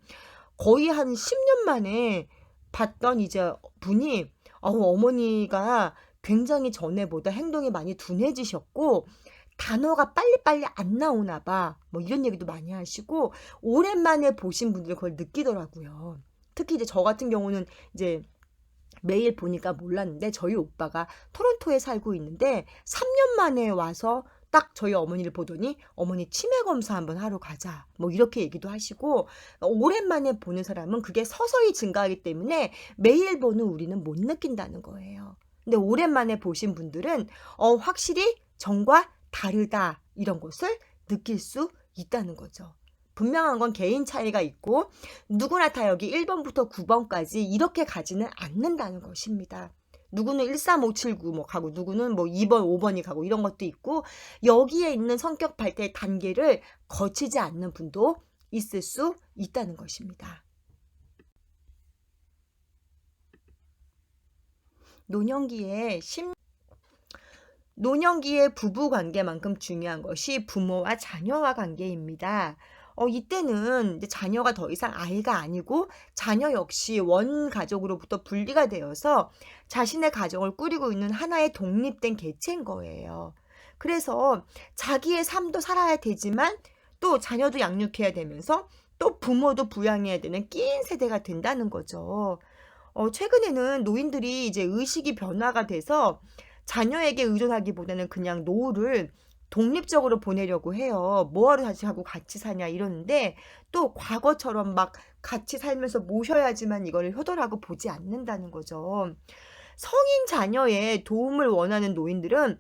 거의 한 10년 만에 봤던 이제 분이, 어머니가 굉장히 전에보다 행동이 많이 둔해지셨고 단어가 빨리빨리 안 나오나 봐, 뭐 이런 얘기도 많이 하시고, 오랜만에 보신 분들은 그걸 느끼더라고요. 특히 이제 저 같은 경우는 이제 매일 보니까 몰랐는데 저희 오빠가 토론토에 살고 있는데 3년 만에 와서 딱 저희 어머니를 보더니 어머니 치매 검사 한번 하러 가자, 뭐 이렇게 얘기도 하시고, 오랜만에 보는 사람은 그게 서서히 증가하기 때문에 매일 보는 우리는 못 느낀다는 거예요. 근데 오랜만에 보신 분들은 확실히 전과 다르다, 이런 것을 느낄 수 있다는 거죠. 분명한 건 개인 차이가 있고 누구나 다 여기 1번부터 9번까지 이렇게 가지는 않는다는 것입니다. 누구는 13579 뭐 가고 누구는 뭐 2번, 5번이 가고 이런 것도 있고, 여기에 있는 성격 발달 단계를 거치지 않는 분도 있을 수 있다는 것입니다. 노년기의 부부 관계만큼 중요한 것이 부모와 자녀와 관계입니다. 이때는 이제 자녀가 더 이상 아이가 아니고 자녀 역시 원 가족으로부터 분리가 되어서 자신의 가정을 꾸리고 있는 하나의 독립된 개체인 거예요. 그래서 자기의 삶도 살아야 되지만 또 자녀도 양육해야 되면서 또 부모도 부양해야 되는 끼인 세대가 된다는 거죠. 최근에는 노인들이 이제 의식이 변화가 돼서 자녀에게 의존하기보다는 그냥 노후를 독립적으로 보내려고 해요. 뭐하러 다시 하고 같이 사냐 이러는데, 또 과거처럼 막 같이 살면서 모셔야지만 이거를 효도라고 보지 않는다는 거죠. 성인 자녀의 도움을 원하는 노인들은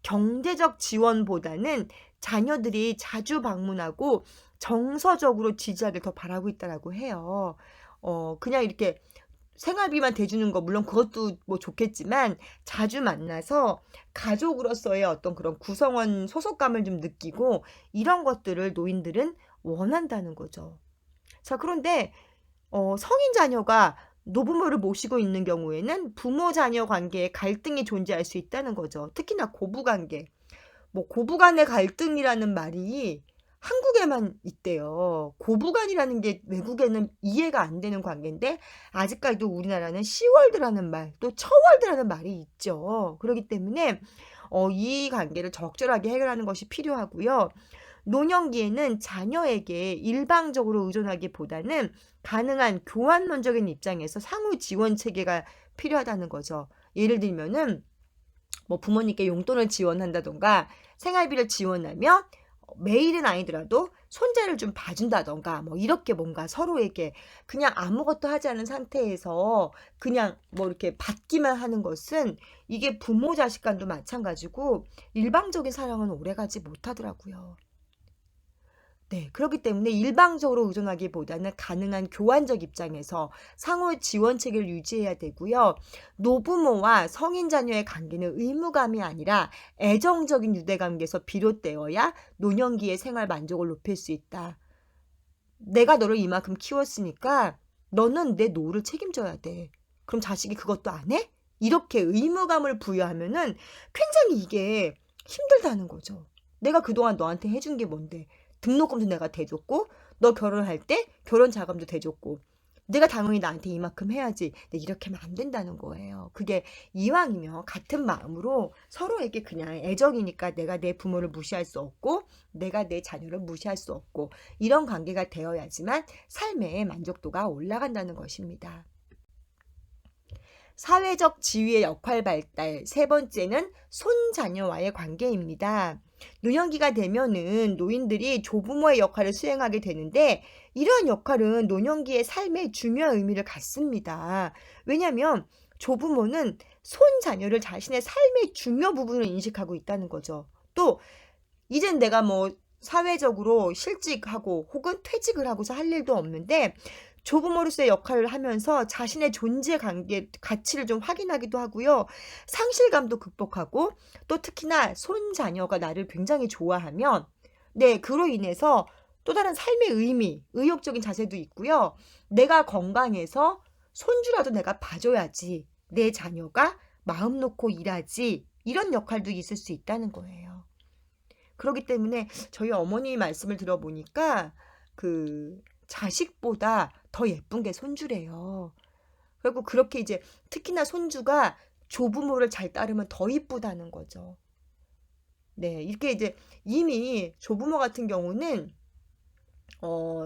경제적 지원보다는 자녀들이 자주 방문하고 정서적으로 지지하길 더 바라고 있다라고 해요. 그냥 이렇게 생활비만 대주는 거 물론 그것도 뭐 좋겠지만 자주 만나서 가족으로서의 어떤 그런 구성원 소속감을 좀 느끼고, 이런 것들을 노인들은 원한다는 거죠. 자, 그런데 성인 자녀가 노부모를 모시고 있는 경우에는 부모 자녀 관계에 갈등이 존재할 수 있다는 거죠. 특히나 고부관계. 뭐 고부간의 갈등이라는 말이 한국에만 있대요. 고부간이라는 게 외국에는 이해가 안 되는 관계인데 아직까지도 우리나라는 시월드라는 말, 또 처월드라는 말이 있죠. 그렇기 때문에 이 관계를 적절하게 해결하는 것이 필요하고요. 노년기에는 자녀에게 일방적으로 의존하기보다는 가능한 교환론적인 입장에서 상호 지원 체계가 필요하다는 거죠. 예를 들면은 뭐 부모님께 용돈을 지원한다던가 생활비를 지원하며 매일은 아니더라도 손재를 좀 봐준다던가 뭐 이렇게 뭔가 서로에게 그냥 아무것도 하지 않은 상태에서 그냥 뭐 이렇게 받기만 하는 것은 이게 부모 자식 간도 마찬가지고 일방적인 사랑은 오래가지 못하더라고요. 네, 그렇기 때문에 일방적으로 의존하기보다는 가능한 교환적 입장에서 상호 지원 체계를 유지해야 되고요. 노부모와 성인 자녀의 관계는 의무감이 아니라 애정적인 유대관계에서 비롯되어야 노년기의 생활 만족을 높일 수 있다. 내가 너를 이만큼 키웠으니까 너는 내 노후를 책임져야 돼. 그럼 자식이 그것도 안 해? 이렇게 의무감을 부여하면은 굉장히 이게 힘들다는 거죠. 내가 그동안 너한테 해준 게 뭔데? 등록금도 내가 대줬고, 너 결혼할 때 결혼 자금도 대줬고, 내가 당연히 나한테 이만큼 해야지. 근데 이렇게 하면 안 된다는 거예요. 그게 이왕이면 같은 마음으로 서로에게 그냥 애정이니까 내가 내 부모를 무시할 수 없고, 내가 내 자녀를 무시할 수 없고, 이런 관계가 되어야지만 삶의 만족도가 올라간다는 것입니다. 사회적 지위의 역할 발달. 세 번째는 손자녀와의 관계입니다. 노년기가 되면은 노인들이 조부모의 역할을 수행하게 되는데 이러한 역할은 노년기의 삶에 중요한 의미를 갖습니다. 왜냐하면 조부모는 손자녀를 자신의 삶의 중요 부분으로 인식하고 있다는 거죠. 또 이젠 내가 뭐 사회적으로 실직하고 혹은 퇴직을 하고서 할 일도 없는데 조부모로서의 역할을 하면서 자신의 존재 관계 가치를 좀 확인하기도 하고요. 상실감도 극복하고 또 특히나 손자녀가 나를 굉장히 좋아하면 네, 그로 인해서 또 다른 삶의 의미, 의욕적인 자세도 있고요. 내가 건강해서 손주라도 내가 봐줘야지. 내 자녀가 마음 놓고 일하지. 이런 역할도 있을 수 있다는 거예요. 그렇기 때문에 저희 어머니 말씀을 들어보니까 그 자식보다 더 예쁜 게 손주래요. 그리고 그렇게 이제 특히나 손주가 조부모를 잘 따르면 더 이쁘다는 거죠. 네, 이렇게 이제 이미 조부모 같은 경우는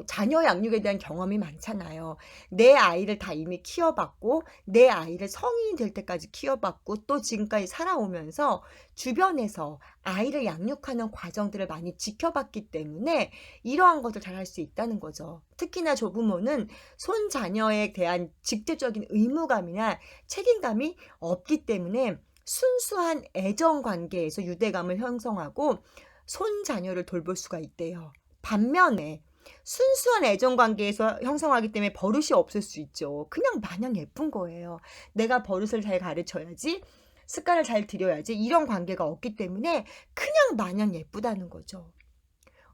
자녀 양육에 대한 경험이 많잖아요. 내 아이를 다 이미 키워봤고, 내 아이를 성인이 될 때까지 키워봤고, 또 지금까지 살아오면서 주변에서 아이를 양육하는 과정들을 많이 지켜봤기 때문에 이러한 것을 잘 할 수 있다는 거죠. 특히나 조부모는 손자녀에 대한 직접적인 의무감이나 책임감이 없기 때문에 순수한 애정 관계에서 유대감을 형성하고 손자녀를 돌볼 수가 있대요. 반면에 순수한 애정 관계에서 형성하기 때문에 버릇이 없을 수 있죠. 그냥 마냥 예쁜 거예요. 내가 버릇을 잘 가르쳐야지, 습관을 잘 들여야지 이런 관계가 없기 때문에 그냥 마냥 예쁘다는 거죠.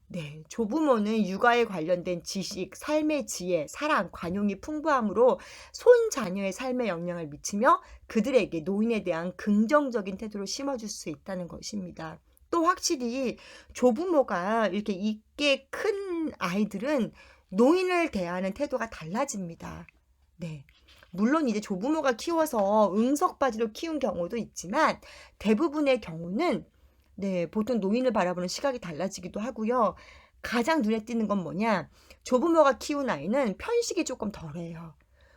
네, 조부모는 육아에 관련된 지식, 삶의 지혜, 사랑, 관용이 풍부함으로 손자녀의 삶에 영향을 미치며 그들에게 노인에 대한 긍정적인 태도를 심어줄 수 있다는 것입니다. 또 확실히 조부모가 이렇게 있게 큰 아이들은 노인을 대하는 태도가 달라집니다. 네. 물론 이제 조부모가 키워서 응석바지로 키운 경우도 있지만 대부분의 경우는 네, 보통 노인을 바라보는 시각이 달라지기도 하고요. 가장 눈에 띄는 건 뭐냐? 조부모가 키운 아이는 편식이 조금 덜해요.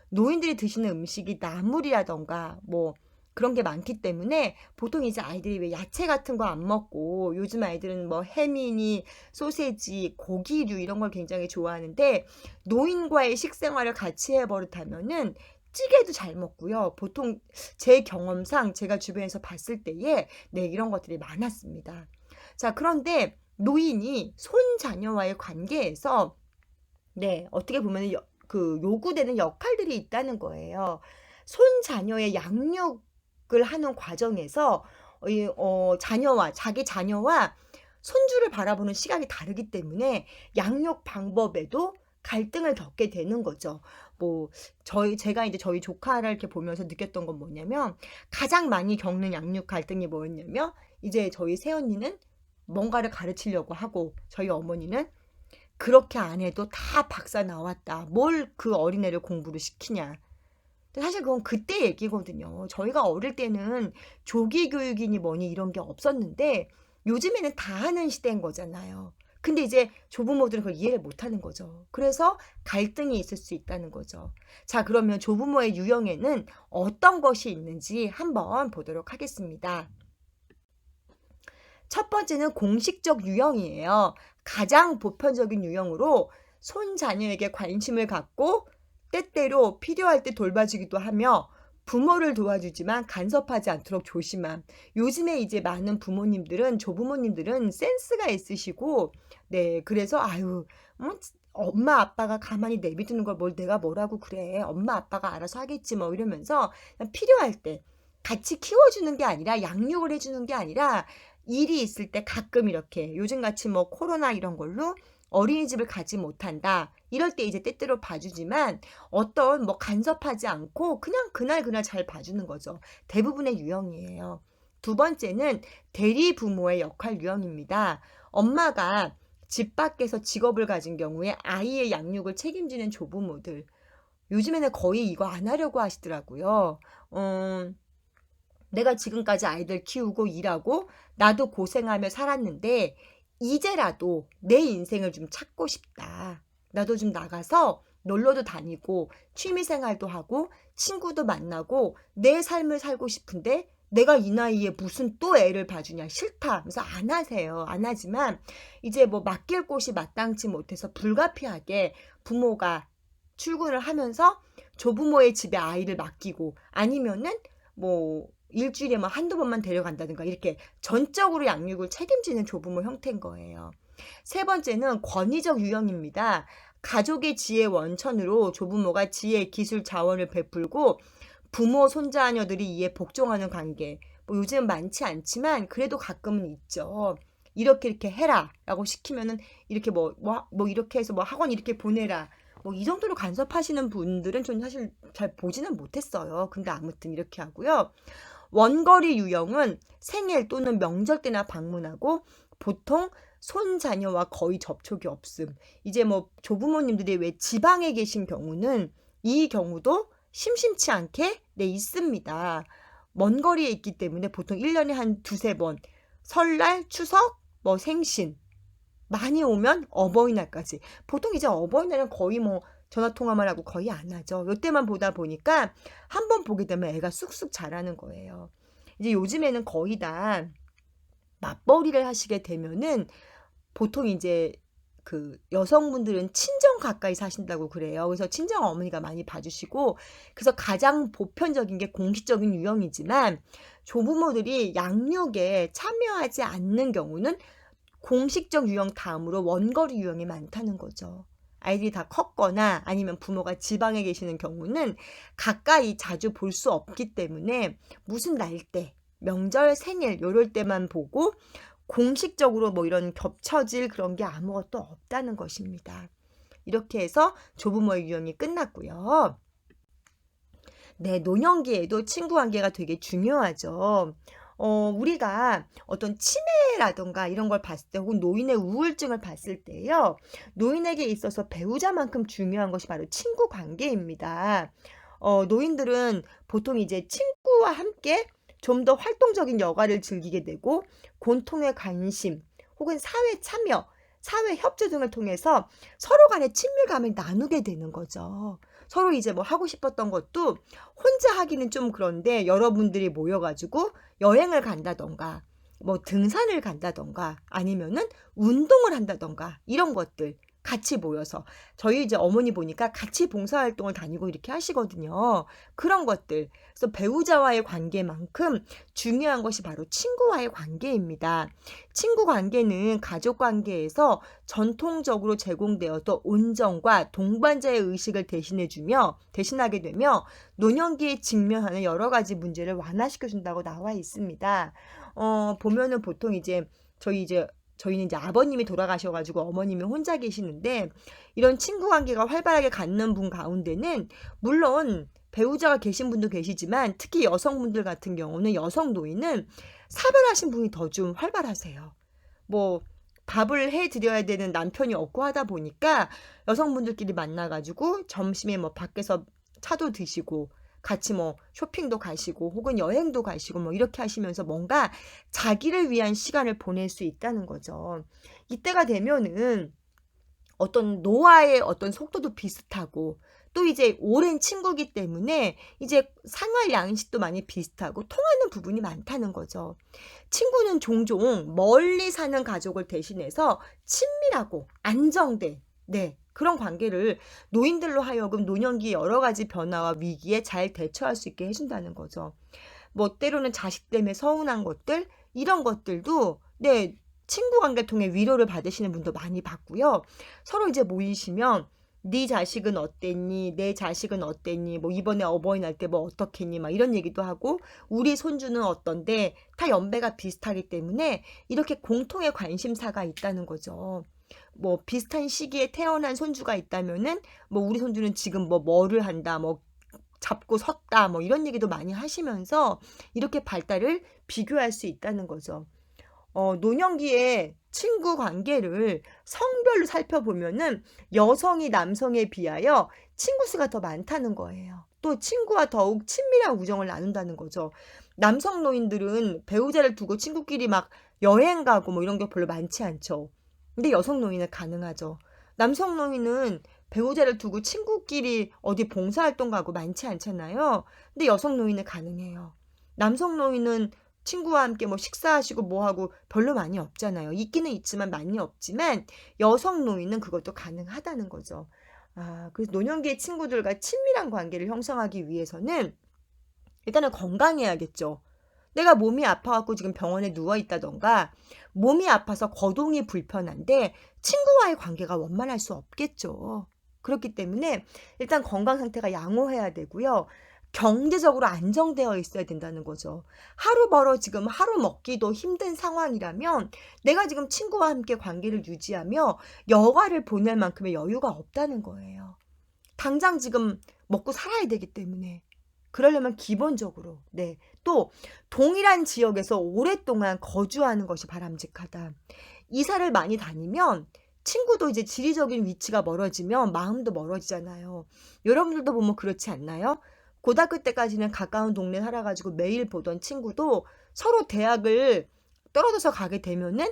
노인들이 드시는 음식이 나물이라던가 뭐 그런 게 많기 때문에 보통 이제 아이들이 왜 야채 같은 거 안 먹고 요즘 아이들은 뭐 햄이니 소세지, 고기류 이런 걸 굉장히 좋아하는데 노인과의 식생활을 같이 해버릇하면은 찌개도 잘 먹고요. 보통 제 경험상 제가 주변에서 봤을 때에 네, 이런 것들이 많았습니다. 자, 그런데 노인이 손자녀와의 관계에서 네, 어떻게 보면 그 요구되는 역할들이 있다는 거예요. 손자녀의 양육을 하는 과정에서 자기 자녀와 손주를 바라보는 시각이 다르기 때문에 양육 방법에도 갈등을 겪게 되는 거죠. 뭐 제가 이제 저희 조카를 이렇게 보면서 느꼈던 건 뭐냐면 가장 많이 겪는 양육 갈등이 뭐였냐면 이제 저희 새언니는 뭔가를 가르치려고 하고 저희 어머니는 그렇게 안 해도 다 박사 나왔다. 뭘 그 어린애를 공부를 시키냐. 근데 사실 그건 그때 얘기거든요. 저희가 어릴 때는 조기 교육이니 뭐니 이런 게 없었는데 요즘에는 다 하는 시대인 거잖아요. 근데 이제 조부모들은 그걸 이해를 못 하는 거죠. 그래서 갈등이 있을 수 있다는 거죠. 자, 그러면 조부모의 유형에는 어떤 것이 있는지 한번 보도록 하겠습니다. 첫 번째는 공식적 유형이에요. 가장 보편적인 유형으로 손자녀에게 관심을 갖고 때때로 필요할 때 돌봐주기도 하며 부모를 도와주지만 간섭하지 않도록 조심함. 요즘에 이제 많은 부모님들은, 조부모님들은 센스가 있으시고, 네, 그래서 엄마 아빠가 가만히 내비두는 걸 뭘 내가 뭐라고 그래. 엄마 아빠가 알아서 하겠지 뭐 이러면서 그냥 필요할 때 같이 키워주는 게 아니라, 양육을 해주는 게 아니라 일이 있을 때 가끔 이렇게 요즘같이 뭐 코로나 이런 걸로 어린이집을 가지 못한다. 이럴 때 이제 때때로 봐주지만 어떤 뭐 간섭하지 않고 그냥 그날 잘 봐주는 거죠. 대부분의 유형이에요. 두 번째는 대리 부모의 역할 유형입니다. 엄마가 집 밖에서 직업을 가진 경우에 아이의 양육을 책임지는 조부모들. 요즘에는 거의 이거 안 하려고 하시더라고요. 내가 지금까지 아이들 키우고 일하고 나도 고생하며 살았는데 이제라도 내 인생을 좀 찾고 싶다. 나도 좀 나가서 놀러도 다니고 취미생활도 하고 친구도 만나고 내 삶을 살고 싶은데 내가 이 나이에 무슨 또 애를 봐주냐 싫다 하면서 안 하세요. 안 하지만 이제 뭐 맡길 곳이 마땅치 못해서 불가피하게 부모가 출근을 하면서 조부모의 집에 아이를 맡기고 아니면은 뭐 일주일에 뭐 한두 번만 데려간다든가 이렇게 전적으로 양육을 책임지는 조부모 형태인 거예요. 세 번째는 권위적 유형입니다. 가족의 지혜 원천으로 조부모가 지혜, 기술, 자원을 베풀고 부모, 손자녀들이 이에 복종하는 관계. 뭐 요즘 많지 않지만 그래도 가끔은 있죠. 이렇게 해라 라고 시키면은 이렇게 뭐 이렇게 해서 뭐 학원 이렇게 보내라. 뭐 이 정도로 간섭하시는 분들은 전 사실 잘 보지는 못했어요. 근데 아무튼 이렇게 하고요. 원거리 유형은 생일 또는 명절 때나 방문하고 보통 손자녀와 거의 접촉이 없음. 이제 뭐 조부모님들이 왜 지방에 계신 경우는 이 경우도 심심치 않게 있습니다. 먼 거리에 있기 때문에 보통 1년에 한 두세 번 설날, 추석, 뭐 생신 많이 오면 어버이날까지. 보통 이제 어버이날은 거의 뭐 전화통화만 하고 거의 안 하죠. 이때만 보다 보니까 한 번 보게 되면 애가 쑥쑥 자라는 거예요. 이제 요즘에는 거의 다 맞벌이를 하시게 되면은 보통 이제 그 여성분들은 친정 가까이 사신다고 그래요. 그래서 친정 어머니가 많이 봐주시고, 그래서 가장 보편적인 게 공식적인 유형이지만 조부모들이 양육에 참여하지 않는 경우는 공식적 유형 다음으로 원거리 유형이 많다는 거죠. 아이들이 다 컸거나 아니면 부모가 지방에 계시는 경우는 가까이 자주 볼 수 없기 때문에 무슨 날 때, 명절, 생일 요럴 때만 보고 공식적으로 뭐 이런 겹쳐질 그런 게 아무것도 없다는 것입니다. 이렇게 해서 조부모의 유형이 끝났고요. 네, 노년기에도 친구 관계가 되게 중요하죠. 우리가 어떤 치매라던가 이런 걸 봤을 때 혹은 노인의 우울증을 봤을 때요. 노인에게 있어서 배우자만큼 중요한 것이 바로 친구 관계입니다. 노인들은 보통 이제 친구와 함께 좀 더 활동적인 여가를 즐기게 되고 공통의 관심 혹은 사회 참여, 사회 협조 등을 통해서 서로 간의 친밀감을 나누게 되는 거죠. 서로 이제 뭐 하고 싶었던 것도 혼자 하기는 좀 그런데 여러분들이 모여가지고 여행을 간다던가 뭐 등산을 간다던가 아니면은 운동을 한다던가 이런 것들 같이 모여서 저희 이제 어머니 보니까 같이 봉사활동을 다니고 이렇게 하시거든요. 그런 것들. 그래서 배우자와의 관계만큼 중요한 것이 바로 친구와의 관계입니다. 친구 관계는 가족 관계에서 전통적으로 제공되었던 온정과 동반자의 의식을 대신하게 되며 노년기에 직면하는 여러 가지 문제를 완화시켜 준다고 나와 있습니다. 보면은 보통 이제 저희는 이제 아버님이 돌아가셔가지고 어머님이 혼자 계시는데 이런 친구 관계가 활발하게 갖는 분 가운데는 물론 배우자가 계신 분도 계시지만 특히 여성분들 같은 경우는 여성 노인은 사별하신 분이 더 좀 활발하세요. 뭐 밥을 해드려야 되는 남편이 없고 하다 보니까 여성분들끼리 만나가지고 점심에 뭐 밖에서 차도 드시고 같이 뭐 쇼핑도 가시고 혹은 여행도 가시고 뭐 이렇게 하시면서 뭔가 자기를 위한 시간을 보낼 수 있다는 거죠. 이때가 되면은 어떤 노화의 어떤 속도도 비슷하고 또 이제 오랜 친구이기 때문에 이제 생활 양식도 많이 비슷하고 통하는 부분이 많다는 거죠. 친구는 종종 멀리 사는 가족을 대신해서 친밀하고 안정된 그런 관계를 노인들로 하여금 노년기의 여러 가지 변화와 위기에 잘 대처할 수 있게 해준다는 거죠. 뭐 때로는 자식 때문에 서운한 것들 이런 것들도 친구 관계 통해 위로를 받으시는 분도 많이 봤고요. 서로 이제 모이시면 네 자식은 어땠니? 내 자식은 어땠니? 뭐 이번에 어버이날 때 뭐 어떻겠니? 막 이런 얘기도 하고 우리 손주는 어떤데 다 연배가 비슷하기 때문에 이렇게 공통의 관심사가 있다는 거죠. 뭐 비슷한 시기에 태어난 손주가 있다면은 뭐 우리 손주는 지금 뭐를 한다, 뭐 잡고 섰다, 뭐 이런 얘기도 많이 하시면서 이렇게 발달을 비교할 수 있다는 거죠. 노년기의 친구 관계를 성별로 살펴보면은 여성이 남성에 비하여 친구 수가 더 많다는 거예요. 또 친구와 더욱 친밀한 우정을 나눈다는 거죠. 남성 노인들은 배우자를 두고 친구끼리 막 여행 가고 뭐 이런 게 별로 많지 않죠. 근데 여성 노인은 가능하죠. 남성 노인은 배우자를 두고 친구끼리 어디 봉사활동 가고 많지 않잖아요. 근데 여성 노인은 가능해요. 남성 노인은 친구와 함께 뭐 식사하시고 뭐 하고 별로 많이 없잖아요. 있기는 있지만 많이 없지만 여성 노인은 그것도 가능하다는 거죠. 그래서 노년기의 친구들과 친밀한 관계를 형성하기 위해서는 일단은 건강해야겠죠. 내가 몸이 아파갖고 지금 병원에 누워있다던가 몸이 아파서 거동이 불편한데 친구와의 관계가 원만할 수 없겠죠. 그렇기 때문에 일단 건강 상태가 양호해야 되고요. 경제적으로 안정되어 있어야 된다는 거죠. 하루 벌어 지금 하루 먹기도 힘든 상황이라면 내가 지금 친구와 함께 관계를 유지하며 여가를 보낼 만큼의 여유가 없다는 거예요. 당장 지금 먹고 살아야 되기 때문에. 그러려면 기본적으로 또 동일한 지역에서 오랫동안 거주하는 것이 바람직하다. 이사를 많이 다니면 친구도 이제 지리적인 위치가 멀어지면 마음도 멀어지잖아요. 여러분들도 보면 그렇지 않나요? 고등학교 때까지는 가까운 동네 살아가지고 매일 보던 친구도 서로 대학을 떨어져서 가게 되면은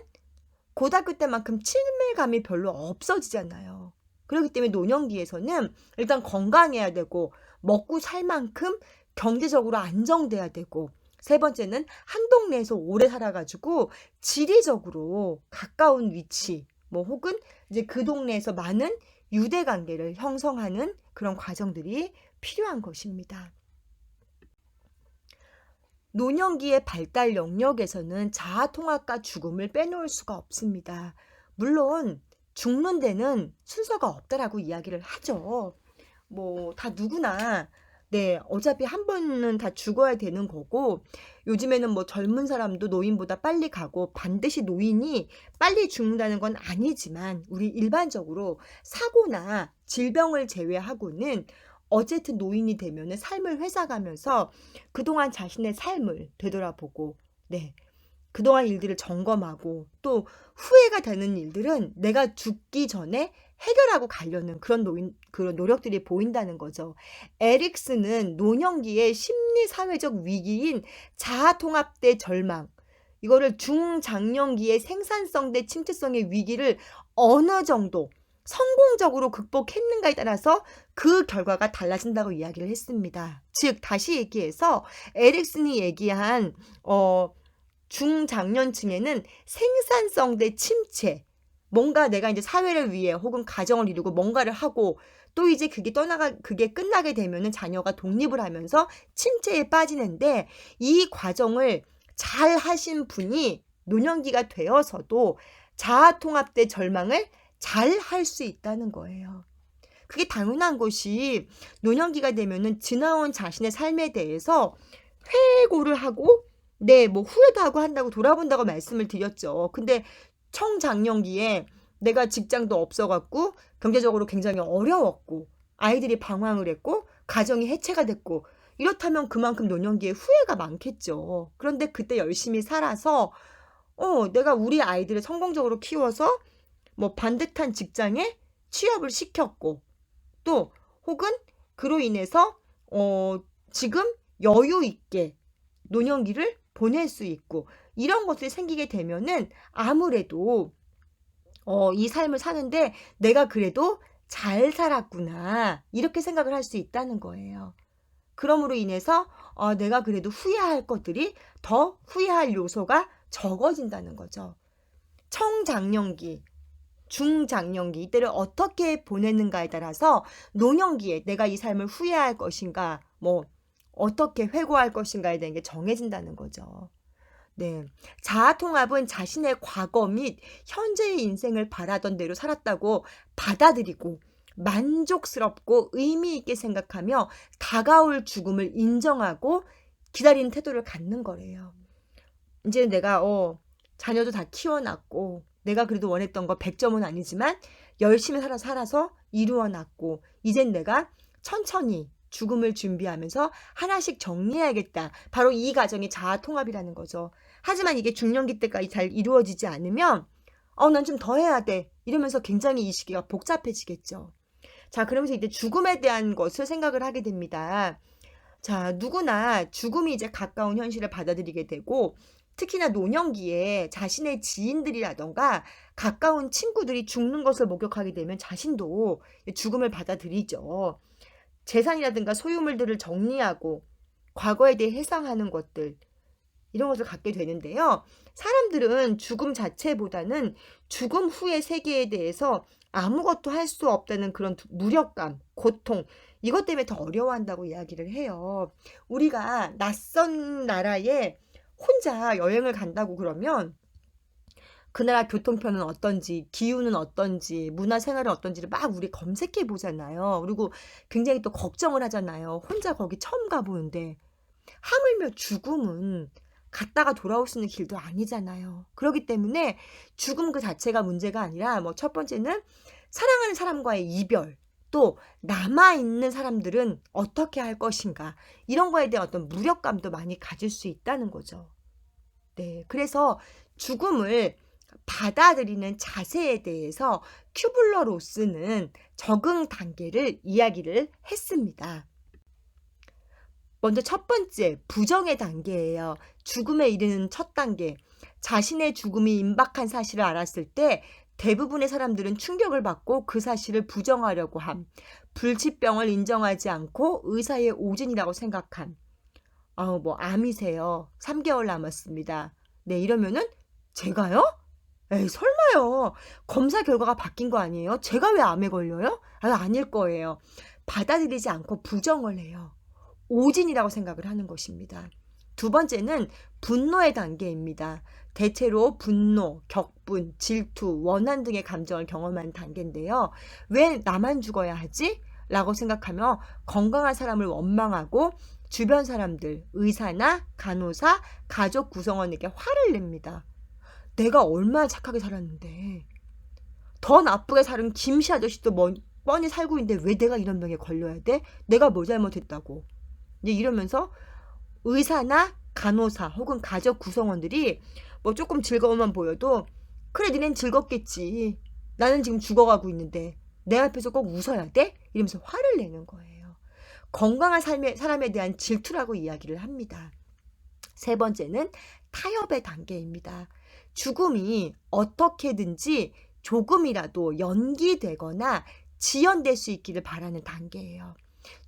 고등학교 때만큼 친밀감이 별로 없어지잖아요. 그렇기 때문에 노년기에서는 일단 건강해야 되고 먹고 살 만큼 경제적으로 안정돼야 되고 세 번째는 한 동네에서 오래 살아가지고 지리적으로 가까운 위치 뭐 혹은 이제 그 동네에서 많은 유대 관계를 형성하는 그런 과정들이 필요한 것입니다. 노년기의 발달 영역에서는 자아통합과 죽음을 빼놓을 수가 없습니다. 물론 죽는 데는 순서가 없다라고 이야기를 하죠. 뭐 다 누구나 어차피 한 번은 다 죽어야 되는 거고 요즘에는 뭐 젊은 사람도 노인보다 빨리 가고 반드시 노인이 빨리 죽는다는 건 아니지만 우리 일반적으로 사고나 질병을 제외하고는 어쨌든 노인이 되면은 삶을 회상하면서 그동안 자신의 삶을 되돌아보고 그동안 일들을 점검하고 또 후회가 되는 일들은 내가 죽기 전에 해결하고 가려는 그런 노력들이 보인다는 거죠. 에릭슨은 노년기의 심리사회적 위기인 자아통합 대 절망, 이거를 중장년기의 생산성 대 침체성의 위기를 어느 정도 성공적으로 극복했는가에 따라서 그 결과가 달라진다고 이야기를 했습니다. 즉 다시 얘기해서 에릭슨이 얘기한 중장년층에는 생산성 대 침체, 뭔가 내가 이제 사회를 위해 혹은 가정을 이루고 뭔가를 하고 또 이제 그게 끝나게 되면은 자녀가 독립을 하면서 침체에 빠지는데 이 과정을 잘 하신 분이 노년기가 되어서도 자아통합 대 절망을 잘 할 수 있다는 거예요. 그게 당연한 것이 노년기가 되면은 지나온 자신의 삶에 대해서 회고를 하고 뭐 후회도 하고 한다고 돌아본다고 말씀을 드렸죠. 근데 청장년기에 내가 직장도 없어갖고 경제적으로 굉장히 어려웠고 아이들이 방황을 했고 가정이 해체가 됐고 이렇다면 그만큼 노년기에 후회가 많겠죠. 그런데 그때 열심히 살아서 내가 우리 아이들을 성공적으로 키워서 뭐 반듯한 직장에 취업을 시켰고 또 혹은 그로 인해서 지금 여유 있게 노년기를 보낼 수 있고 이런 것들이 생기게 되면은 아무래도 이 삶을 사는데 내가 그래도 잘 살았구나. 이렇게 생각을 할 수 있다는 거예요. 그러므로 인해서 내가 그래도 후회할 것들이 더 후회할 요소가 적어진다는 거죠. 청장년기, 중장년기 이때를 어떻게 보내는가에 따라서 노년기에 내가 이 삶을 후회할 것인가, 뭐 어떻게 회고할 것인가에 대한 게 정해진다는 거죠. 네. 자아통합은 자신의 과거 및 현재의 인생을 바라던 대로 살았다고 받아들이고 만족스럽고 의미 있게 생각하며 다가올 죽음을 인정하고 기다리는 태도를 갖는 거래요. 이제 내가 자녀도 다 키워놨고 내가 그래도 원했던 거 100점은 아니지만 열심히 살아서 이루어놨고 이젠 내가 천천히 죽음을 준비하면서 하나씩 정리해야겠다. 바로 이 과정이 자아통합이라는 거죠. 하지만 이게 중년기 때까지 잘 이루어지지 않으면 난 좀 더 해야 돼. 이러면서 굉장히 이 시기가 복잡해지겠죠. 자, 그러면서 이제 죽음에 대한 것을 생각을 하게 됩니다. 자, 누구나 죽음이 이제 가까운 현실을 받아들이게 되고 특히나 노년기에 자신의 지인들이라던가 가까운 친구들이 죽는 것을 목격하게 되면 자신도 죽음을 받아들이죠. 재산이라든가 소유물들을 정리하고 과거에 대해 회상하는 것들 이런 것을 갖게 되는데요. 사람들은 죽음 자체보다는 죽음 후의 세계에 대해서 아무것도 할 수 없다는 그런 무력감, 고통 이것 때문에 더 어려워한다고 이야기를 해요. 우리가 낯선 나라에 혼자 여행을 간다고 그러면 그 나라 교통편은 어떤지, 기후는 어떤지, 문화생활은 어떤지를 막 우리 검색해 보잖아요. 그리고 굉장히 또 걱정을 하잖아요. 혼자 거기 처음 가보는데. 하물며 죽음은 갔다가 돌아올 수 있는 길도 아니잖아요. 그렇기 때문에 죽음 그 자체가 문제가 아니라 뭐 첫 번째는 사랑하는 사람과의 이별, 또 남아있는 사람들은 어떻게 할 것인가 이런 거에 대한 어떤 무력감도 많이 가질 수 있다는 거죠. 네, 그래서 죽음을 받아들이는 자세에 대해서 큐블러-로스는 적응 단계를 이야기를 했습니다. 먼저 첫 번째, 부정의 단계예요. 죽음에 이르는 첫 단계. 자신의 죽음이 임박한 사실을 알았을 때 대부분의 사람들은 충격을 받고 그 사실을 부정하려고 함. 불치병을 인정하지 않고 의사의 오진이라고 생각함. 암이세요. 3개월 남았습니다. 네, 이러면은 제가요? 에이, 설마요. 검사 결과가 바뀐 거 아니에요? 제가 왜 암에 걸려요? 아닐 거예요. 받아들이지 않고 부정을 해요. 오진이라고 생각을 하는 것입니다. 두 번째는 분노의 단계입니다. 대체로 분노, 격분, 질투, 원한 등의 감정을 경험하는 단계인데요. 왜 나만 죽어야 하지? 라고 생각하며 건강한 사람을 원망하고 주변 사람들, 의사나 간호사, 가족 구성원에게 화를 냅니다. 내가 얼마나 착하게 살았는데 더 나쁘게 살은 김씨 아저씨도 뻔히 살고 있는데 왜 내가 이런 병에 걸려야 돼? 내가 뭐 잘못했다고. 이제 이러면서 의사나 간호사 혹은 가족 구성원들이 뭐 조금 즐거움만 보여도 그래 니넨 즐겁겠지. 나는 지금 죽어가고 있는데 내 앞에서 꼭 웃어야 돼? 이러면서 화를 내는 거예요. 건강한 사람에 대한 질투라고 이야기를 합니다. 세 번째는 타협의 단계입니다. 죽음이 어떻게든지 조금이라도 연기되거나 지연될 수 있기를 바라는 단계예요.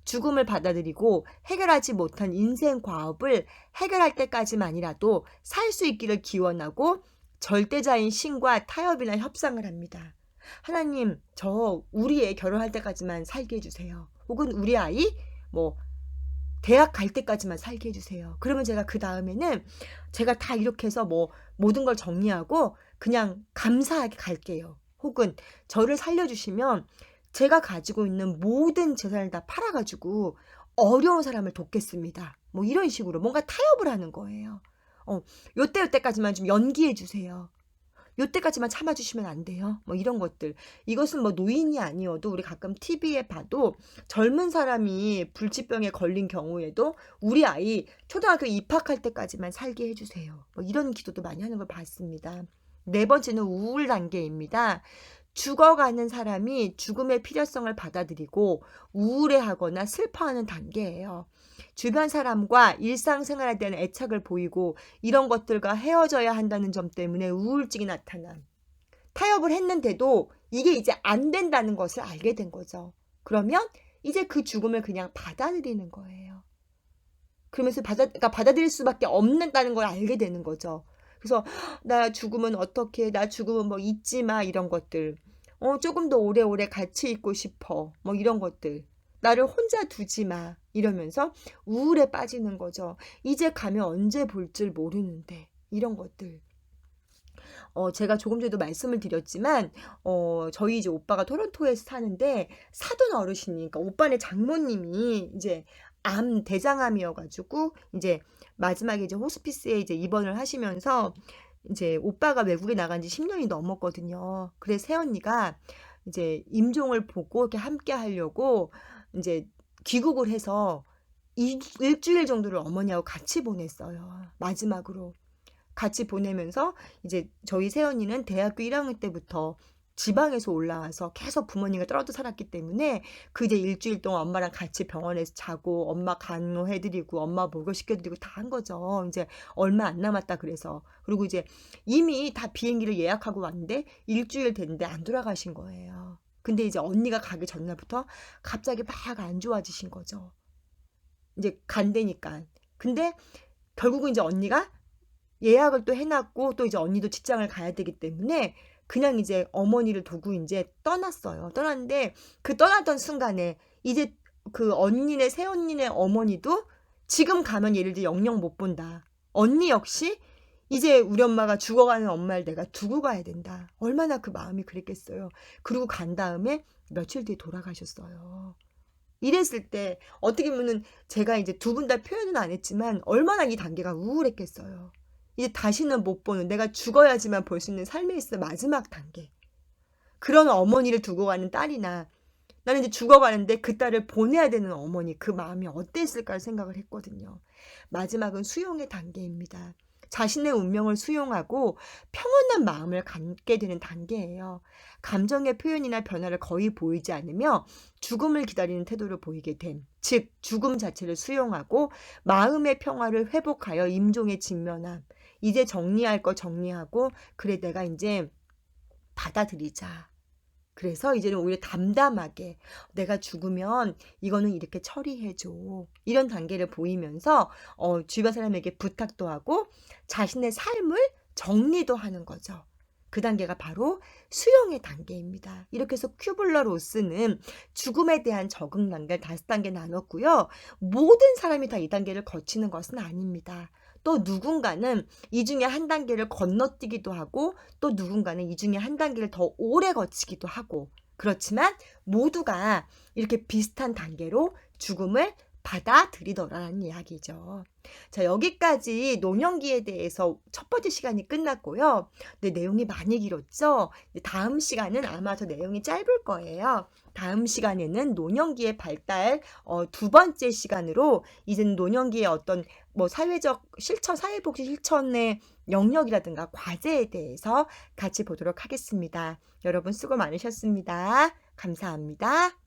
죽음을 받아들이고 해결하지 못한 인생 과업을 해결할 때까지만이라도 살 수 있기를 기원하고 절대자인 신과 타협이나 협상을 합니다. 하나님, 우리 애 결혼할 때까지만 살게 해주세요. 혹은 우리 아이 대학 갈 때까지만 살게 해주세요. 그러면 제가 그 다음에는 제가 다 이렇게 해서 모든 걸 정리하고 그냥 감사하게 갈게요. 혹은 저를 살려주시면 제가 가지고 있는 모든 재산을 다 팔아가지고 어려운 사람을 돕겠습니다. 이런 식으로 뭔가 타협을 하는 거예요. 요때까지만 좀 연기해 주세요. 요때까지만 참아주시면 안 돼요. 이런 것들. 이것은 노인이 아니어도 우리 가끔 TV에 봐도 젊은 사람이 불치병에 걸린 경우에도 우리 아이 초등학교 입학할 때까지만 살게 해주세요. 이런 기도도 많이 하는 걸 봤습니다. 네 번째는 우울 단계입니다. 죽어가는 사람이 죽음의 필요성을 받아들이고 우울해하거나 슬퍼하는 단계예요. 주변 사람과 일상생활에 대한 애착을 보이고 이런 것들과 헤어져야 한다는 점 때문에 우울증이 나타남. 타협을 했는데도 이게 이제 안 된다는 것을 알게 된 거죠. 그러면 이제 그 죽음을 그냥 받아들이는 거예요. 그러면서 그러니까 받아들일 수밖에 없는다는 걸 알게 되는 거죠. 그래서 나 죽으면 어떡해, 나 죽으면 뭐 잊지 마, 이런 것들. 조금 더 오래오래 같이 있고 싶어, 뭐 이런 것들. 나를 혼자 두지 마, 이러면서 우울에 빠지는 거죠. 이제 가면 언제 볼 줄 모르는데, 이런 것들. 제가 조금 전에도 말씀을 드렸지만, 저희 이제 오빠가 토론토에서 사는데, 사돈 어르신이, 그러니까 오빠네 장모님이 이제 대장암이어가지고, 이제 마지막에 이제 호스피스에 이제 입원을 하시면서, 이제 오빠가 외국에 나간 지 10년이 넘었거든요. 그래서 새언니가 이제 임종을 보고 이렇게 함께 하려고 이제 귀국을 해서 일주일 정도를 어머니하고 같이 보냈어요. 마지막으로. 같이 보내면서 이제 저희 새언니는 대학교 1학년 때부터 지방에서 올라와서 계속 부모님과 떨어져 살았기 때문에 그 이제 일주일 동안 엄마랑 같이 병원에서 자고 엄마 간호해드리고 엄마 목욕시켜드리고 다 한 거죠. 이제 얼마 안 남았다 그래서. 그리고 이제 이미 다 비행기를 예약하고 왔는데 일주일 됐는데 안 돌아가신 거예요. 근데 이제 언니가 가기 전날부터 갑자기 막 안 좋아지신 거죠. 이제 간대니까. 근데 결국은 이제 언니가 예약을 또 해놨고 또 이제 언니도 직장을 가야 되기 때문에 그냥 이제 어머니를 두고 이제 떠났어요. 떠났는데 그 떠나던 순간에 이제 그 언니네 새언니네 어머니도 지금 가면 얘를 이제 영영 못 본다. 언니 역시 이제 우리 엄마가 죽어가는 엄마를 내가 두고 가야 된다. 얼마나 그 마음이 그랬겠어요. 그리고 간 다음에 며칠 뒤에 돌아가셨어요. 이랬을 때 어떻게 보면은 제가 이제 두 분 다 표현은 안 했지만 얼마나 이 단계가 우울했겠어요. 이제 다시는 못 보는, 내가 죽어야지만 볼 수 있는 삶에 있어 마지막 단계. 그런 어머니를 두고 가는 딸이나 나는 이제 죽어가는데 그 딸을 보내야 되는 어머니, 그 마음이 어땠을까 생각을 했거든요. 마지막은 수용의 단계입니다. 자신의 운명을 수용하고 평온한 마음을 갖게 되는 단계예요. 감정의 표현이나 변화를 거의 보이지 않으며 죽음을 기다리는 태도를 보이게 됨. 즉 죽음 자체를 수용하고 마음의 평화를 회복하여 임종에 직면함. 이제 정리할 거 정리하고 그래 내가 이제 받아들이자. 그래서 이제는 오히려 담담하게 내가 죽으면 이거는 이렇게 처리해줘. 이런 단계를 보이면서 주변 사람에게 부탁도 하고 자신의 삶을 정리도 하는 거죠. 그 단계가 바로 수용의 단계입니다. 이렇게 해서 큐블러-로스는 죽음에 대한 적응 단계를 5단계 나눴고요. 모든 사람이 다 이 단계를 거치는 것은 아닙니다. 또 누군가는 이 중에 한 단계를 건너뛰기도 하고 또 누군가는 이 중에 한 단계를 더 오래 거치기도 하고 그렇지만 모두가 이렇게 비슷한 단계로 죽음을 받아들이더라는 이야기죠. 자, 여기까지 노년기에 대해서 첫 번째 시간이 끝났고요. 근데 내용이 많이 길었죠? 다음 시간은 아마 더 내용이 짧을 거예요. 다음 시간에는 노년기의 발달 두 번째 시간으로 이제는 노년기의 어떤 뭐 사회적 실천, 사회복지 실천의 영역이라든가 과제에 대해서 같이 보도록 하겠습니다. 여러분 수고 많으셨습니다. 감사합니다.